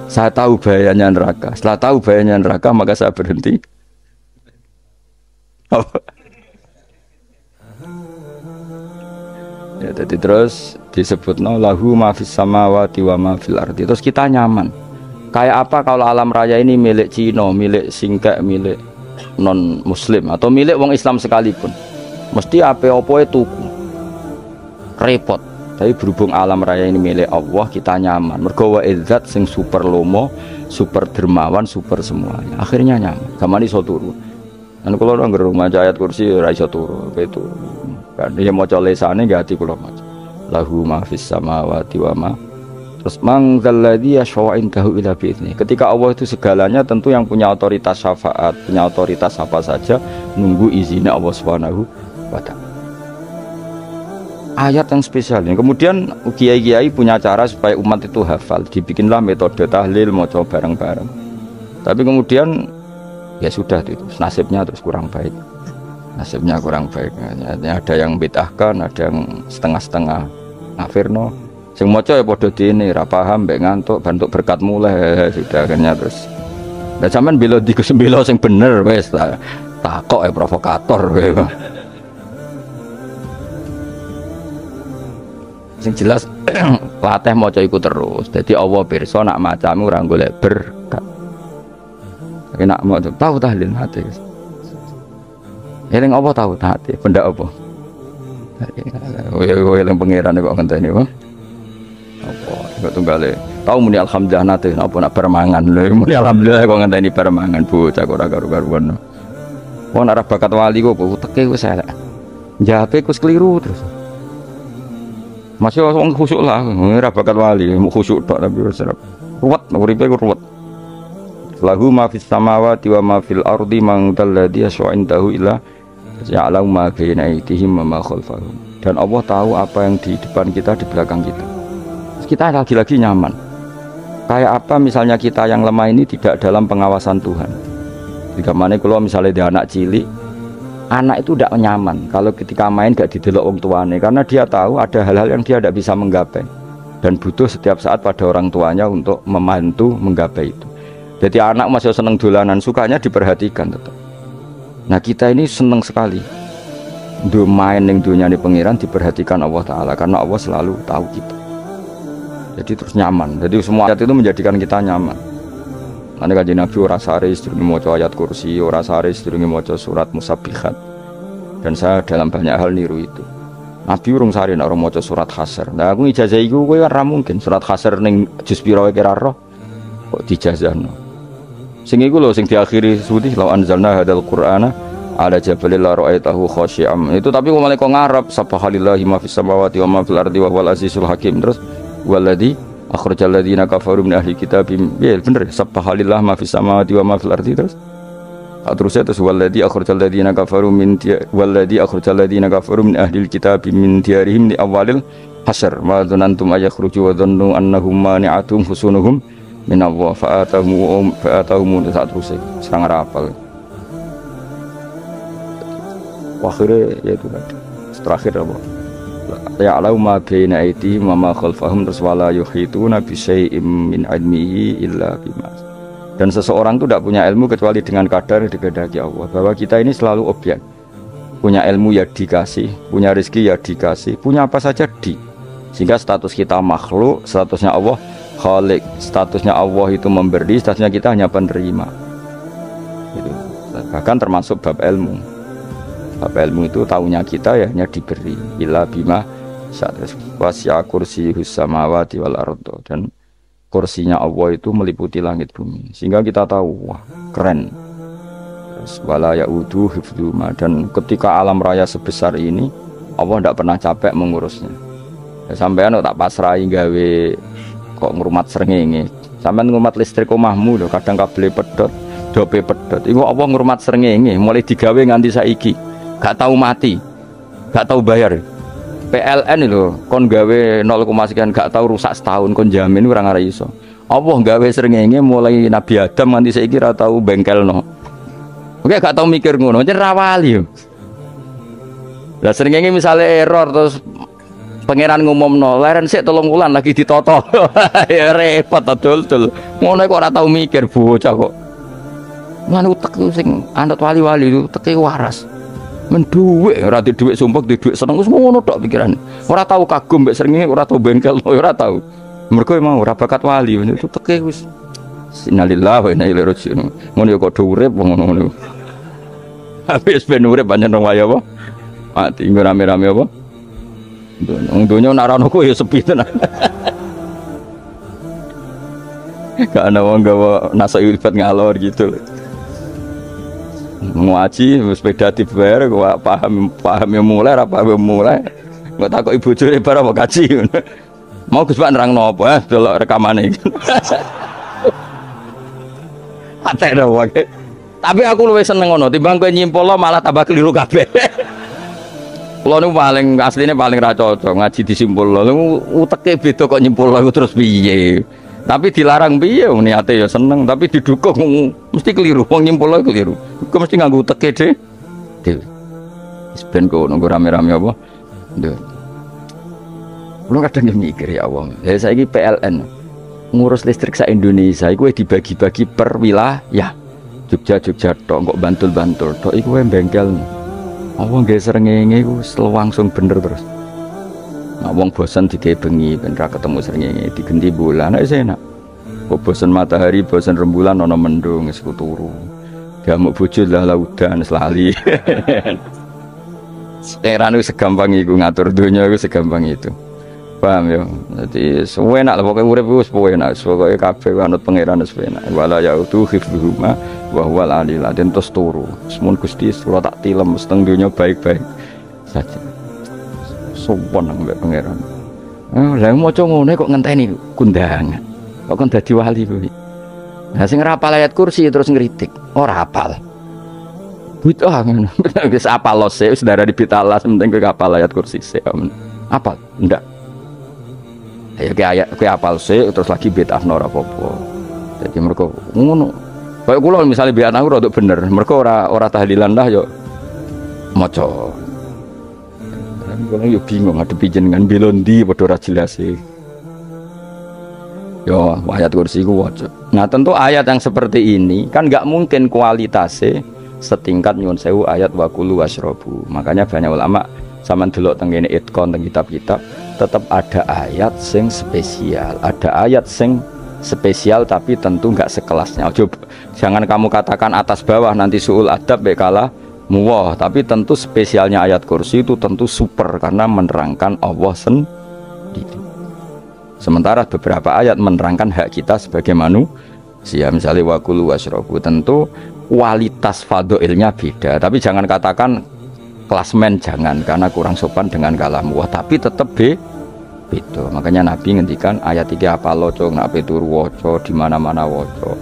saya tahu bahayanya neraka. Setelah tahu bahayanya neraka maka saya berhenti. Ya, jadi terus disebut lahu ma fis samawati wa ma fil ardi. Terus kita nyaman. Kayak apa kalau alam raya ini milik Cina, milik Singkek, milik non Muslim atau milik wong Islam sekalipun, mesti apa-apa itu repot. Tapi berhubung alam raya ini milik Allah, kita nyaman. Mergo wa izzat sing super lomo, super dermawan, super semuanya. Akhirnya nyaman. Gamane iso turu. Kan kula nang rumah ayat kursi ora iso turu, itu. Kan dia maca lesane nggih ati kula maca. Lahu ma fis samawati wa ma terus mangzalladzi yashwa'indahu ila bi'izni. Ketika Allah itu segalanya tentu yang punya otoritas syafaat, punya otoritas apa saja nunggu izinnya Allah Subhanahu wa ta'ala. Ayat yang spesial ini. Kemudian kiai-kiai punya cara supaya umat itu hafal, dibikinlah metode tahlil maca bareng-bareng. Tapi kemudian ya sudah itu nasibnya terus kurang baik. Nasibnya kurang baik. Ada yang bid'ahkan, ada yang setengah-setengah ngafirno. Sing maca ya padha dene ra paham mbek ngantuk bantuk berkat mulai sudah akhirnya terus. Lah sampean bela di Gus bela sing bener wis ta. takok provokator. Sing jelas latih maca iku terus. Dadi Allah pirsa nak macamu ora golek berkat. Tapi nak mau tahu tahlil hati. Eling apa tahu hati? Benda apa? Eling pangeran kok ngenteni apa? Apa kok tunggale. Tahu muni alhamdulillah nate apa nak permangan lho. Muni alhamdulillah kok ngenteni permangan bocah kok ora karo-karuan. Wong ora bakat wali kok teke wis elek. Jape wis keliru terus. Masih orang khusyuk lah, ora bakat wali, mau khusyuk tok tapi wis ruwet, uripe ruwet. Lahu ma fis samawati wa ma fil ardi man dalladhi yash'indahu illa ya'lamu ma baina aydihim wa ma khalfahum. Dan Allah tahu apa yang di depan kita, di belakang kita. Kita lagi-lagi nyaman. Kayak apa misalnya kita yang lemah ini tidak dalam pengawasan Tuhan. Jika mana kalau misalnya dia anak cilik, anak itu tidak nyaman kalau ketika main gak didelok wong tuane, karena dia tahu ada hal-hal yang dia tidak bisa menggapai dan butuh setiap saat pada orang tuanya untuk membantu menggapai itu. Jadi anak masih seneng dolanan, sukanya diperhatikan tetap. Nah kita ini seneng sekali main yang dunia di pengiran diperhatikan Allah Ta'ala, karena Allah selalu tahu kita. Jadi terus nyaman, jadi semua ayat itu menjadikan kita nyaman. Nanti kajian Nabi ora sare sedurunge maca ayat kursi, ora sare sedurunge maca surat musabbihat. Dan saya dalam banyak hal niru itu. Nabi urung sare nek ora maca surat Hasr. Nah aku ijazah iku kowe ora mungkin surat Hasr ning juz pira wae kira roh kok dijazahno. Sing iku lho sing diakhiri suti law anzalna hadzal qur'ana ala jabalil la ra'aitahu khashi'am. Itu tapi kok malah kok ngarep subhanallahi ma fis samawati wa ma fil ardi wa huwal azizul hakim. Terus waladhi akhrajal ladzina kafaru min ahli kitab. Ya bener, subhanallah ma fis samawati wa ma fil ardi. Terus waladhi akhrajal ladzina kafaru min ahli kitab min diyarihim li awalil hasyr ma dzanantum ayakhruju wa dhannu annahum mani'atum husunuhum min Allah fa'atahum saat terus serang rapal. Akhirnya yaitu terakhir apa? Ya'lamu ma baina aydihim wa ma khalfahum wala yuhituna bi syai'in min 'ilmihi illa bima. Dan seseorang itu tidak punya ilmu kecuali dengan kadar yang dikehendaki Allah. Bahwa kita ini selalu objek. Punya ilmu ya dikasih, punya rezeki ya dikasih, punya apa saja di. Sehingga status kita makhluk, statusnya Allah khalik, statusnya Allah itu memberi, statusnya kita hanya penerima. Gitu. Bahkan termasuk bab ilmu. Bab ilmu itu tahunya kita ya hanya diberi illa bima wasya kursi samawati wal ardo, dan kursinya Allah itu meliputi langit bumi, sehingga kita tahu wah keren. Wala yaudu hifdzuma, dan ketika alam raya sebesar ini Allah tidak pernah capek mengurusnya. Sampean tak pasrahi gawe kok ngrumat srengenge, sampean ngrumat listrik omahmu lho, kadang kabel pedot, dope pedot, iku Allah ngrumat srengenge mulai digawe nganti saiki. Gak tahu mati, gak tahu bayar. PLN itu kon gawe 0, sekian gak tahu rusak setahun, kon jamin orang ora iso. Allah gawe srengenge mulai Nabi Adam nganti saiki ora tahu bengkelno. Oke gak tahu mikir ngono, jen rawali yo. Lah srengenge misale error terus pangeran ngumumno, leren sik 3 wulan lagi ditoto. Ya repot dol-dol. Ngono kok ora tahu mikir bocah kok. Lan utek sing anut wali-wali itu teke waras. Menduwe ora di dhuwit sumpek, di dhuwit seneng wis ngono tok pikirane. Ora tahu kagum mbek srengenge, ora tahu bengkel, ora tahu. Mergo emang ora bakat wali, itu teke wis innalillahi wa inna ilaihi raji'un. Ngono ya kok do urip ngono. Habis ben urip pancen wong wae apa? Mati nggo rame-rame apa? Wong donya nek ora ono kowe ya sepi tenan. Gak ana wong gawa nasa ilfat ngalor gitu lho. Ngaji sepeda dibayar kok paham yang mulai apa yang mulai nggak takut ibu curi barang mau kaji mau Gus Pak nerang nopo delok rekamane iki ate wae tapi aku luwih seneng ngono timbang kowe nyimpul malah tambah keliru kabeh. Kula niku paling asline paling ra cocok ngaji disimpul lho uteke beda kok nyimpul lho terus piye. Tapi dilarang piye wong niate ya seneng, tapi didukung mesti keliru. Wong nyimpul keliru. Kok mesti nganggo teke dhewe. Wis ben kok nunggu rame-rame apa? Nduk. Kulo kadang mikir ya Allah. Lah saiki PLN ngurus listrik sak Indonesia iku dibagi-bagi per wilayah. Jogja tok kok Bantul tok iku wae bengkel. Apa nggih srengenge iku langsung bener terus. Nek wong bosen digawe bengi ben ra ketemu srengenge digenti bulan nek enak. Kok bosen matahari, bosen rembulan ana mendung wis turu. Gamuk bojo lah udan selali. Sekarang itu segampang itu ngatur dunia itu segampang itu. Paham ya? Jadi sewenak lah pokoknya urip wis enak, pokoknya kabeh anut pangeran wis enak. Wala yautu hifdzuhuma wa huwal alil azim terus turu. Semun Gusti kula tak tilem seteng dunia baik-baik saja. Sopan nang mbek pangeran. Lah maca ngene kok ngenteni kundangan. Kok kan dadi wali kuwi. Nah sing rapal ayat kursi terus ngritik. Ora hafal. Butuh ngono. Wis apal lose wis darah dibitalah penting kowe hafal ayat kursi sik. Apal? Ndak. Ayo ke ayat kowe apal sik terus lagi bid'ah ora apa-apa. Jadi mereka ngono. Kayak kula misalnya biar aku rada bener, mereka ora tahlilan dah yo maca. Kula yo bingung ngadepi jenengan belondi padha ora jelas e. Yo ayat kursi ku waca. Nah tentu ayat yang seperti ini kan nggak mungkin kualitasnya setingkat nyuwun sewu ayat wa kulu wasrobu. Makanya banyak ulama sampean delok teng kene itkon teng kitab-kitab tetap ada ayat sing spesial, ada ayat sing spesial tapi tentu nggak sekelasnya. Jangan kamu katakan atas bawah nanti suul adab bekala muwah, tapi tentu spesialnya ayat kursi itu tentu super karena menerangkan Allah sendiri. Sementara beberapa ayat menerangkan hak kita sebagai manusia, misalnya wa kulu wasrobu, tentu kualitas fadhilnya beda. Tapi jangan katakan klasmen, jangan, karena kurang sopan dengan kalam wah, tapi tetap beda. Makanya Nabi ngendikan ayat 3 apa loco nabi turu woco di mana-mana woco.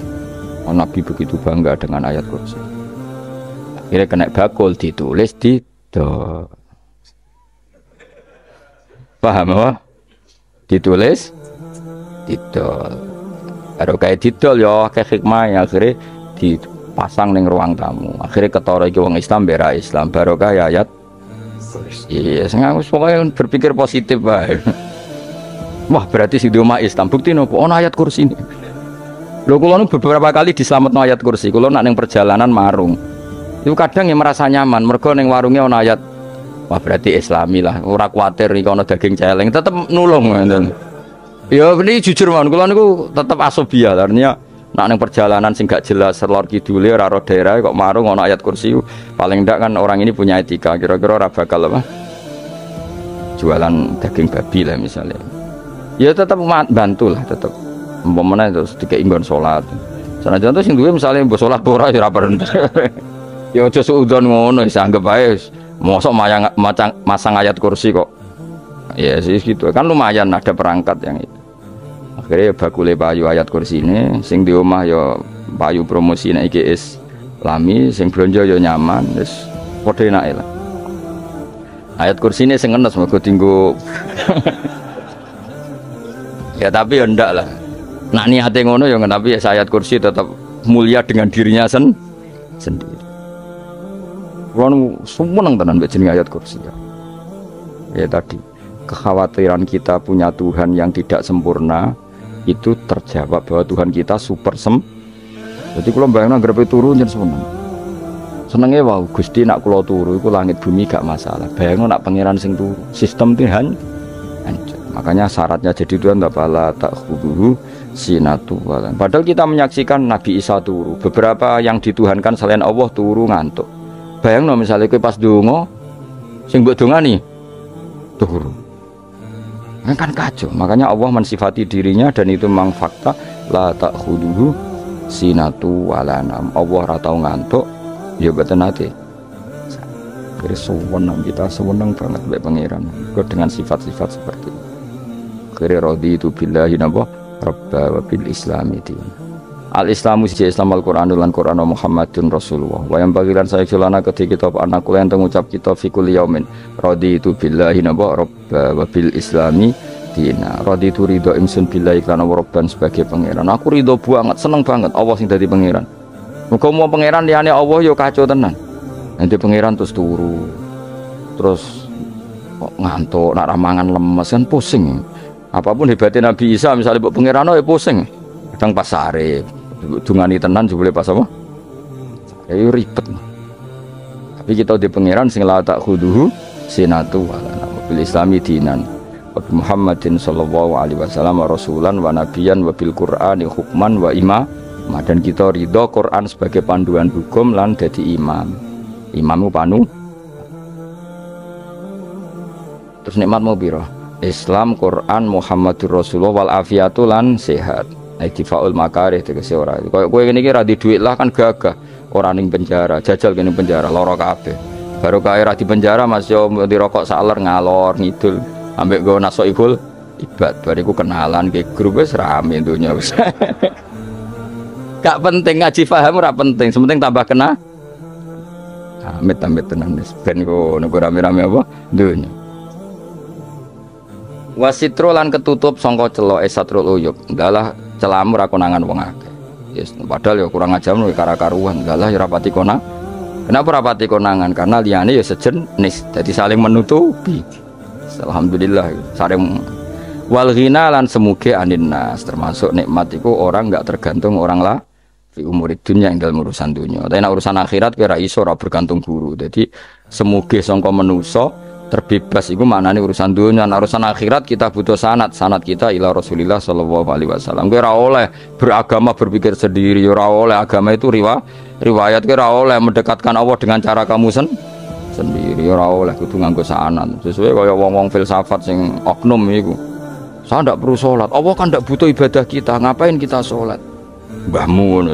Oh, Nabi begitu bangga dengan ayat kursi. Akhirnya kena bakul ditulis di do. Paham apa? Ditulis didol. Baru kayak didol ya kayak hikmah yang akhirnya dipasang ning ruang tamu. Akhirnya ketara iki wong Islam bera Islam baru kayak ayat. Iya, sengaja pokoknya berpikir positif bae. Wah, berarti sing di omah Islam bukti nopo ono ayat kursi ini. Lho kula nu beberapa kali diselametno ayat kursi. Kula nak ning perjalanan marung. Itu kadang yang merasa nyaman mergo ning warungnya ono ayat. Wah, berarti Islami lah. Ora kuwatir iki ono daging celeng, tetep nulung ngoten. Ya ini jujur mawon kula niku tetep asobia. Artinya nak ning perjalanan sing gak jelas lor kidule ora ro daerah kok marung ono ayat kursi. Paling ndak kan orang ini punya etika. Kira-kira ora bakal apa? Jualan daging babi lah misalnya. Ya tetap bantu lah tetap. Umpamane terus dikek inggon salat. Sanajan to sing duwe misale mbok salat ora ya ora perlu. Ya aja suudon ngono wis anggap ae mosok masang ayat kursi kok. Ya sih gitu. Kan lumayan ada perangkat yang itu. Akhirnya bakule payu ayat kursi ini sing di omah ya payu promosi nek iki Islami, sing blonjo ya nyaman wis padha enake lah. Ayat kursi ini sing ngenes mergo tinggo. Ya tapi ya ndak lah. Nak niate ngono ya tapi ya ayat kursi tetap mulia dengan dirinya sendiri. Kulo seneng tenan mbek jenenge ayat kursi ya. Ya tadi kekhawatiran kita punya Tuhan yang tidak sempurna itu terjawab bahwa Tuhan kita super Jadi kulo bayangno grepe turu njen seneng. Senenge wae Gusti nak kula turu iku langit bumi gak masalah. Bayangno nak pangeran sing turu, sistem Tuhan hancur. Makanya syaratnya jadi Tuhan bala tak khuduhu sinatu walan. Padahal kita menyaksikan Nabi Isa turu. Beberapa yang dituhankan selain Allah turu ngantuk. Bayangno misalnya kowe pas donga sing mbok dongani turu. Kan kacau. Makanya Allah mensifati dirinya dan itu memang fakta la tak khuduhu sinatu walanam. Allah ora tau ngantuk. Ya betul nanti. Kira sewenang kita sewenang banget mbek pangeran. Kok dengan sifat-sifat seperti ini. Kira raditu billahi nabah rabba wa bil islami din. Al-Islamu siji Islam Al-Qur'anul lan Qur'an Muhammadun Rasulullah. Wa yang bagilan saya celana ketika kita anak kula yang mengucap kita fi kulli yaumin raditu billahi nabah rabba wa bil islami dina. Raditu ridho ingsun billahi lan rabban sebagai pangeran. Aku ridho banget, seneng banget Allah sing dadi pangeran. Muga mau pangeran liyane Allah yo kacau tenan. Nanti pangeran terus turu. Terus kok ngantuk, nak ramangan lemes kan pusing. Apapun hebatnya Nabi Isa misalnya buat pangeran ya pusing. Kadang pas sare dungani tenan jebule pas apa? Ya ribet. Tapi kita di pangeran sing la tak khuduhu sinatu wala bil islami dinan. Wa Muhammadin sallallahu alaihi wasallam rasulan wa nabiyan wa bil Qur'ani hukman wa imam. Dan kita ridho Quran sebagai panduan hukum lan dadi imam. Imamu panu. Terus nikmat mau piro? Islam, Quran, Muhammadur Rasulullah wal afiatu lan sehat. Aidifaul makarih tegese ora. Kaya kowe ngene iki ra di dhuwit lah kan gagah. Ora ning penjara, jajal kene penjara lara kabeh. Baru kaya ra di penjara Mas yo dirokok saler ngalor ngidul. Ambek go nasoikul ibad bariku kenalan ke grup wis rame donya wis. Gak penting ngaji paham ora penting, sementing tambah kena. Amit-amit tenan wis ben kok nek rame-rame apa donya. Wasitro lan ketutup sangka celok esatrul uyub. Ndalah celamu ra konangan wong akeh. Yes, padahal ya kurang ajar lho kara-karuan. Ndalah ya rapati konang. Kenapa rapati konangan? Karena liyane ya sejenis, jadi saling menutupi. Alhamdulillah saling wal ghina lan semuge anin nas, termasuk nikmat itu orang enggak tergantung orang lah fi umurid dunya ing dalam urusan dunia. Tapi nek urusan akhirat kira iso ora bergantung guru. Jadi semuge sangka manusa terbebas iku maknane urusan dunia. Nah, urusan akhirat kita butuh sanad kita ila Rasulillah sallallahu alaihi wasallam. Kowe ora oleh beragama berpikir sendiri, ora oleh agama itu riwayat kowe ora oleh mendekatkan Allah dengan cara kamu sendiri, ora oleh kudu nganggo sanad. Sesuai kaya wong-wong filsafat sing oknum iku. Saya ndak perlu sholat. Allah kan ndak butuh ibadah kita. Ngapain kita sholat? Mbahmu ngono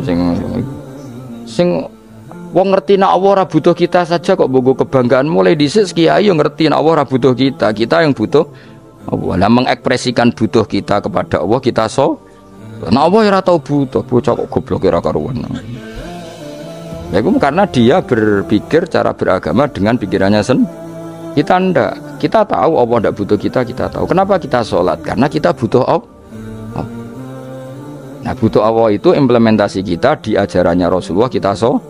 sing wong ngerti nek Allah ora butuh kita saja kok bogo kebanggaan mulai dhisik kiai yo ngerti nek Allah ora butuh kita. Kita yang butuh Allah. Lah mengekspresikan butuh kita kepada Allah kita nek Allah ora tau butuh, bocah kok goblok ora karuan. Ya itu karena dia berpikir cara beragama dengan pikirannya kita ndak. Kita tahu Allah ndak butuh kita tahu. Kenapa kita sholat? Karena kita butuh Allah. Nah butuh Allah itu implementasi kita di ajarannya Rasulullah kita sholat.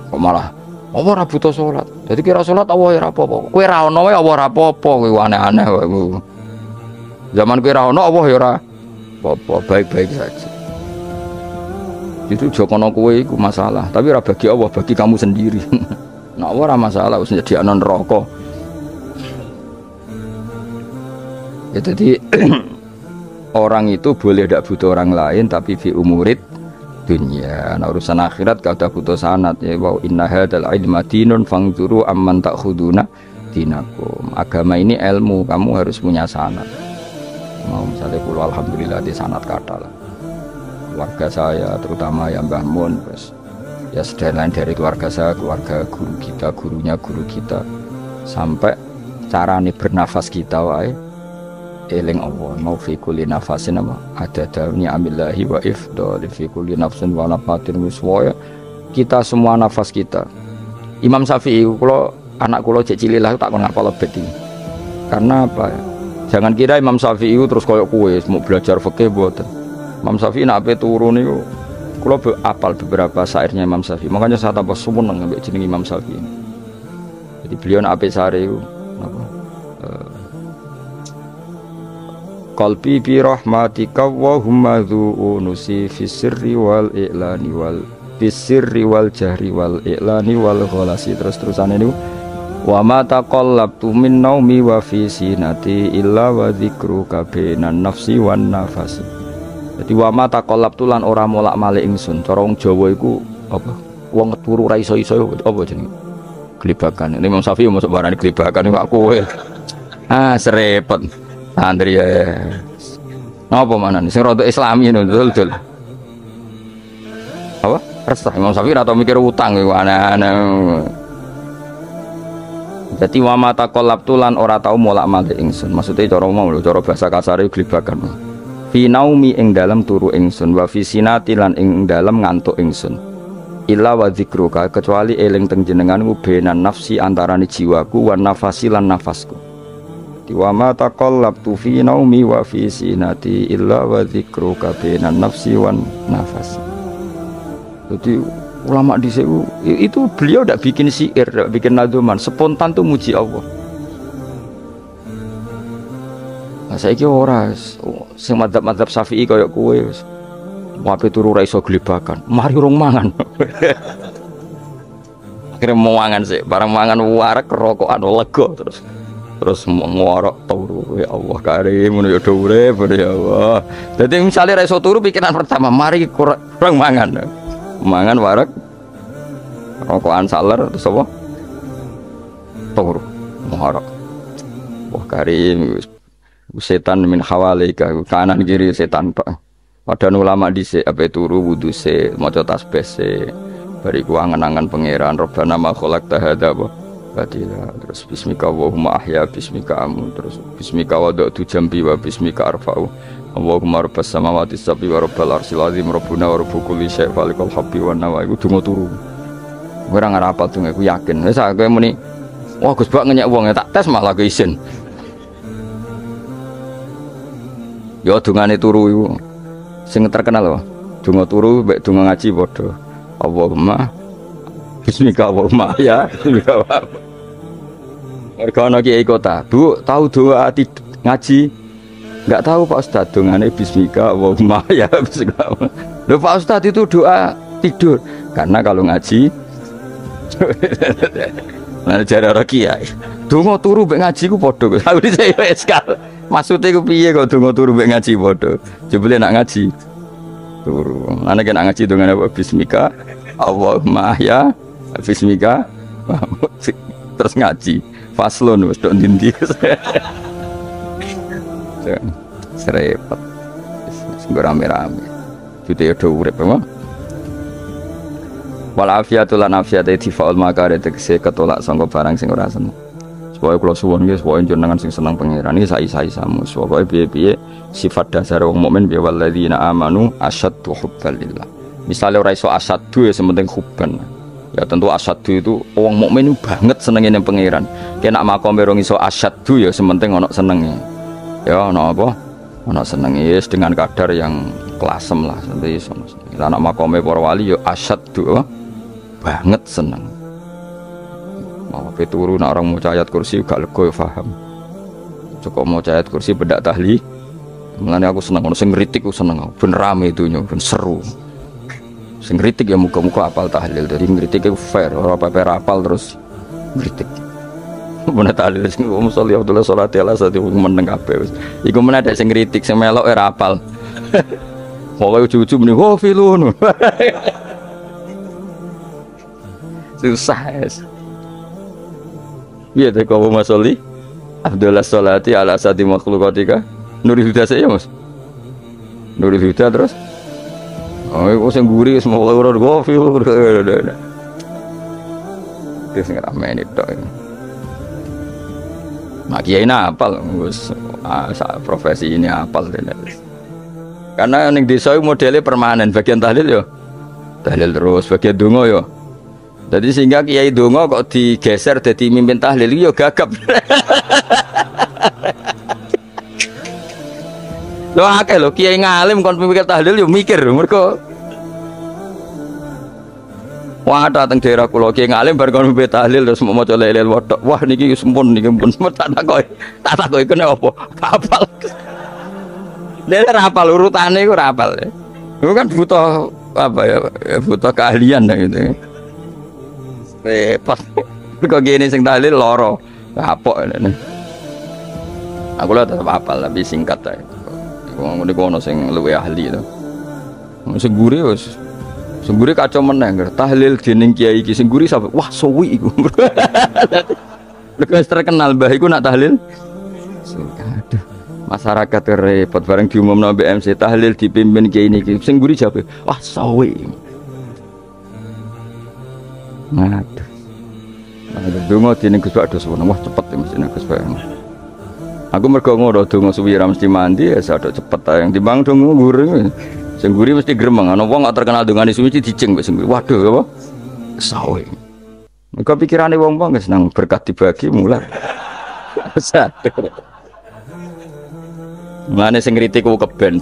Kok malah Allah ora butuh sholat. Jadi kira sholat Allah ora apa-apa. Kowe ra ono wae Allah ora apa-apa, kowe aneh-aneh wae. Zaman kowe ra ono Allah ya ora apa-apa, baik-baik saja. Itu jokono kowe iku masalah, tapi ora bagi Allah, bagi kamu sendiri. Nah Allah ora masalah wis jadi anon neraka. Ya jadi orang itu boleh tidak butuh orang lain tapi fi umurid dunia. Nah urusan akhirat kalau ada butuh sanad ya wa inna hadzal ilma dinun fangzuru amman ta'khuduna dinakum. Agama ini ilmu, kamu harus punya sanad. Mau misalnya kula alhamdulillah di sanad kata lah. Keluarga saya terutama ya Mbah Mun terus ya lain dari keluarga saya, keluarga guru kita, gurunya guru kita sampai cara nih bernafas kita wae eling Allah mau fi kulli nafasin apa ada dauni amillahi wa ifdal fi kulli nafsin wa nafatin wiswaya kita semua nafas kita. Imam Syafi'i kalau anak kula cek cilik lah tak kon ngapal lebet iki. Karena apa ya? Jangan kira Imam Syafi'i terus koyo kowe mau belajar fikih mboten. Imam Syafi'i nek ape turu niku kula apal beberapa syairnya Imam Syafi'i. Makanya saya tambah sumeneng ambek jeneng Imam Syafi'i. Jadi beliau nek ape sare iku napa qalbi bi rahmatika wa humma dzu'unusi fis sirri wal i'lani wal fis sirri wal jahri wal i'lani wal ghalasi. Terus-terusane niku wa ma taqallabtu min naumi wa fi sinati illa wa dzikruka bainan nafsi wan nafasi. Jadi wa ma taqallabtu lan ora molak-malik ingsun. Cara wong Jawa iku apa? Wong turu ra iso-iso apa jenenge? Glebakan. Imam Syafi'i mosok barani glebakan kok kowe. Serepet. Andri ya. Apa mana nih? Sing rada Islami betul. Apa? Resah Imam Syafi'i atau mikir utang iku aneh-aneh. Jadi wa mata qalabtu lan ora tau molak-malik ingsun. Maksudnya cara omong lho, cara bahasa kasare glebakan. Fi naumi ing dalem turu ingsun wa fi sinati lan ing dalem ngantuk ingsun. Illa wa dzikruka kecuali eling teng jenenganmu benan nafsi antarane jiwaku wan nafasi lan nafasku. Wa ma taqallabtu fi naumi wa fi sinati illa wa dzikruka bainan nafsi wan nafas. Jadi ulama di situ itu beliau tidak bikin syair, tidak bikin nadzuman, spontan tuh muji Allah. Nah, saiki ora sing madzhab Syafi'i kaya kowe wis wape turu ra iso glebakan, mari urung mangan. Akhirnya mau mangan sih, barang mangan warak kerokokan lega terus ngorok turu. Ya Allah karim ngono ya urip ya Allah. Dadi misale ra iso turu pikiran pertama mari kurang mangan. Mangan warak rokokan saler terus apa? Turu ngorok. Wah karim setan min hawalika kanan kiri setan tok. Padahal ulama dhisik ape turu wudu se maca tasbih se bariku angen-angen pangeran Rabbana ma khalaqta hadza batila terus bismika Allahumma ahya bismika amu terus bismika wada'tu jambi wa bismika arfa'u Allahumma rabbas samawati sab'i wa rabbal arsyil azim rabbuna wa rabbu kulli syai' falikal habbi wan nawa iku donga turu ora ngarapal donga iku yakin wis aku muni wah Gus Bak ngenyek wong tak tes malah ke isin ya dongane turu iku sing terkenal wae donga turu mek donga ngaji padha Allahumma bismika Allahumma ya bismika mereka kiai kota Bu tahu doa ngaji nggak tahu Pak Ustadz dongane bismika Allahumma ya bismika loh Pak Ustadz itu doa tidur karena kalau ngaji nah cara orang kiai donga turu mek ngaji ku padha aku dhisik wis kal maksudnya ku piye kok donga turu mek ngaji padha jebule nak ngaji turu ana kena ngaji dongane bismika Allahumma ya bismika terus ngaji faslon wis tok ndi serepet sing rame-rame jute yo urip apa wal afiatul lan afiate difaul makare tegese ketolak sangka barang sing ora seneng supaya kula suwun nggih supaya jenengan sing seneng pangeran iki sai-saisamu supaya piye-piye sifat dasar wong mukmin bi walladzina amanu asyaddu hubban lillah misale ora iso asyaddu ya sementing hubban ya tentu asyaddu itu wong mukmin banget senenge ning pangeran kena makome rong iso asyaddu ya sementing ana senenge ya ana apa ana senenge yes, dengan kadar yang klasem lah sampai iso anak makome para wali ya asyaddu banget seneng mau turu nak orang mau ayat kursi gak lega ya paham cukup mau ayat kursi bedak tahli mulane aku seneng ono sing ngritik aku seneng ben rame itunya ben seru sing ngritik ya muga-muga apal tahlil dari ngritik itu fair ora apa-apa apal terus ngritik mana tahlil sing musolli Abdullah sholati ala sate meneng kabeh wis iku men ada sing ngritik sing melok ora apal pokoke ujug-ujug muni oh filun susah es iya teh kau musolli Abdullah sholati ala sate makhluqatika Nurul Huda saya Mas Nurul Huda terus oh iku sing guri wis mau ora gofil wis ngrame tok mak kiai apal wis profesi ini apal karena ning desa modelnya permanen bagian tahlil yo tahlil terus bagian donga yo jadi sehingga kiai donga kok digeser jadi mimpin tahlil yo gagap lho akeh lho kiai ngalim kon mikir tahlil yo mikir mergo wah dateng daerah kula kiai ngalim bar kon mikir tahlil terus mau maca lelel wedok wah niki sempun niki pun tak takoki kene apa hafal dene hafal urutane iku ora hafal itu kan butuh apa ya butuh keahlian gitu repot kok gini sing tahlil loro kapok ini aku lah tetap hafal tapi singkat aja wong niku ana sing luwih ahli to. Sing guri wis. Sing guri kacau meneh tahlil dening kiai iki sing guri sampe wah suwi iku. Lek wis terkenal mbah iku nak tahlil. Aduh. Masyarakat repot bareng diumumno BMC tahlil dipimpin kiai niki sing guri jape wah suwi. Aduh. Ada donga dening Gus Bak dos wah cepet mesti Gus Bak. Aku mergo ngono donga suwi ra mesti mandi ya sadok cepet ta yang timbang donga guri. Sing guri mesti gremeng ana wong gak terkenal dongane suwi dicing mbek sing waduh apa sawe. Mergo pikirane wong-wong wis nang berkat dibagi mulai. Sadar. Mane sing kritik ku keben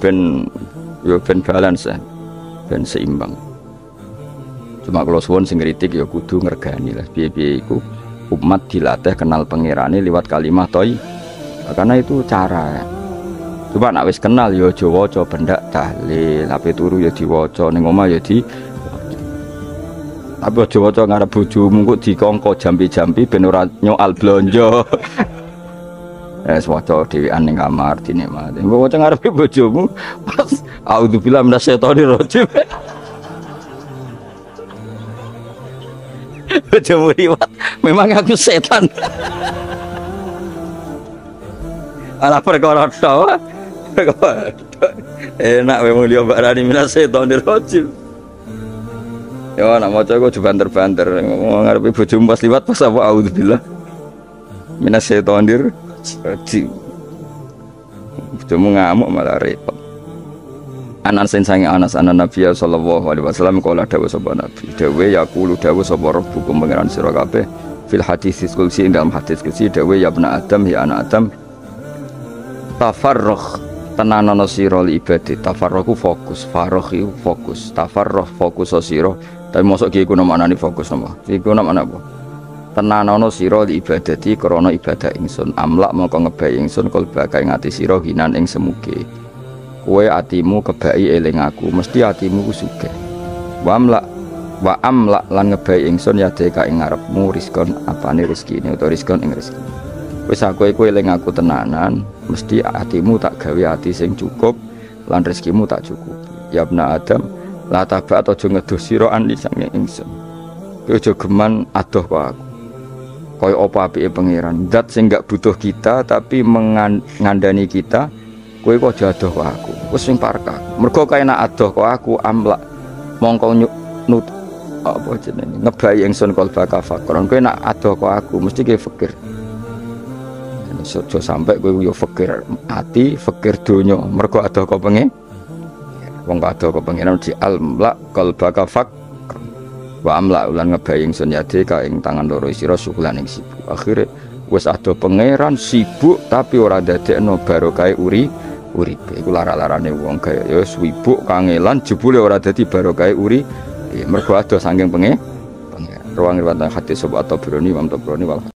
yo ben balance ben seimbang. Cuma kalau suwun sing kritik ya kudu ngergani lah piye-piye iku umat dilatih kenal pangerane liwat kalimat thoi. Karena itu cara coba nak wis kenal ya aja waca bendak tahlil ape turu ya diwaca ning omah ya di Tapi aja waca ngarep bojomu kok dikongko jampi-jampi ben ora nyoal blonjo. Waca dhewean ning kamar dinikmati. Mbok waca ngarepe bojomu pas auzubillahi minasyaitonir rajim. Bojomu liwat, memang aku setan. Ala perkara tok. Enak memang dia barani minasyaitonir rajim. Ya nak maca kok banter-banter ngarepe bojomu pas liwat pas apa auzubillah minasyaitonir rajim. Bojomu ngamuk malah repot. Anas sange Anas anan Nabi sallallahu alaihi wasallam kala dawuh sapa Nabi dawuh yaqulu dawuh sapa rabbukum pangeran sira kabeh fil hadis qudsi dalam hadis qudsi dawuh ya ibna adam ya anak adam tafarrugh tenanono sira li ibadah tafarrughu fokus faraghi fokus tafarrugh fokus sira tapi mosok ki iku maknane fokus napa iku maknane apa tenanono sira li ibadati krana ibadah ingsun amlak mongko ngebai ingsun kalbaka ing ati sira hinan ing semuge kowe atimu kebaki eling aku mesti atimu ku sugih wa amlak lan ngebai ingsun ya deka ing ngarepmu rizkon apane rezekine utawa rizkon ing rezeki wis aku eling aku tenanan mesti atimu tak gawe ati sing cukup lan rezekimu tak cukup ya ibna adam la tabat aja ngedoh sira an lisange ingsun kowe aja geman adoh kok aku kaya apa apike pangeran zat sing gak butuh kita tapi mengandani kita kowe kok adoh kok aku wis sing parka mergo kaenak adoh kok aku amlak mongko nut apa jenenge ngebai ingsun kalbaka fakron kowe nak adoh kok aku mesti kowe fikir aja sampai kowe yo fikir ati fikir donya mergo adoh kok pengen wong adoh kok pengen di amlak kalbaka fak wa amlak ulan ngebai ingsun yade ka ing tangan loro sira syukulan ing sibuk akhire wis adoh pangeran sibuk tapi ora dadekno barokah uripe iku lara-larane wong kaya ya sibuk kangelan jebule ora dadi barokah mergo adoh saking pengen ruang riwayat hadis sobat Tabrani Imam Tabrani wal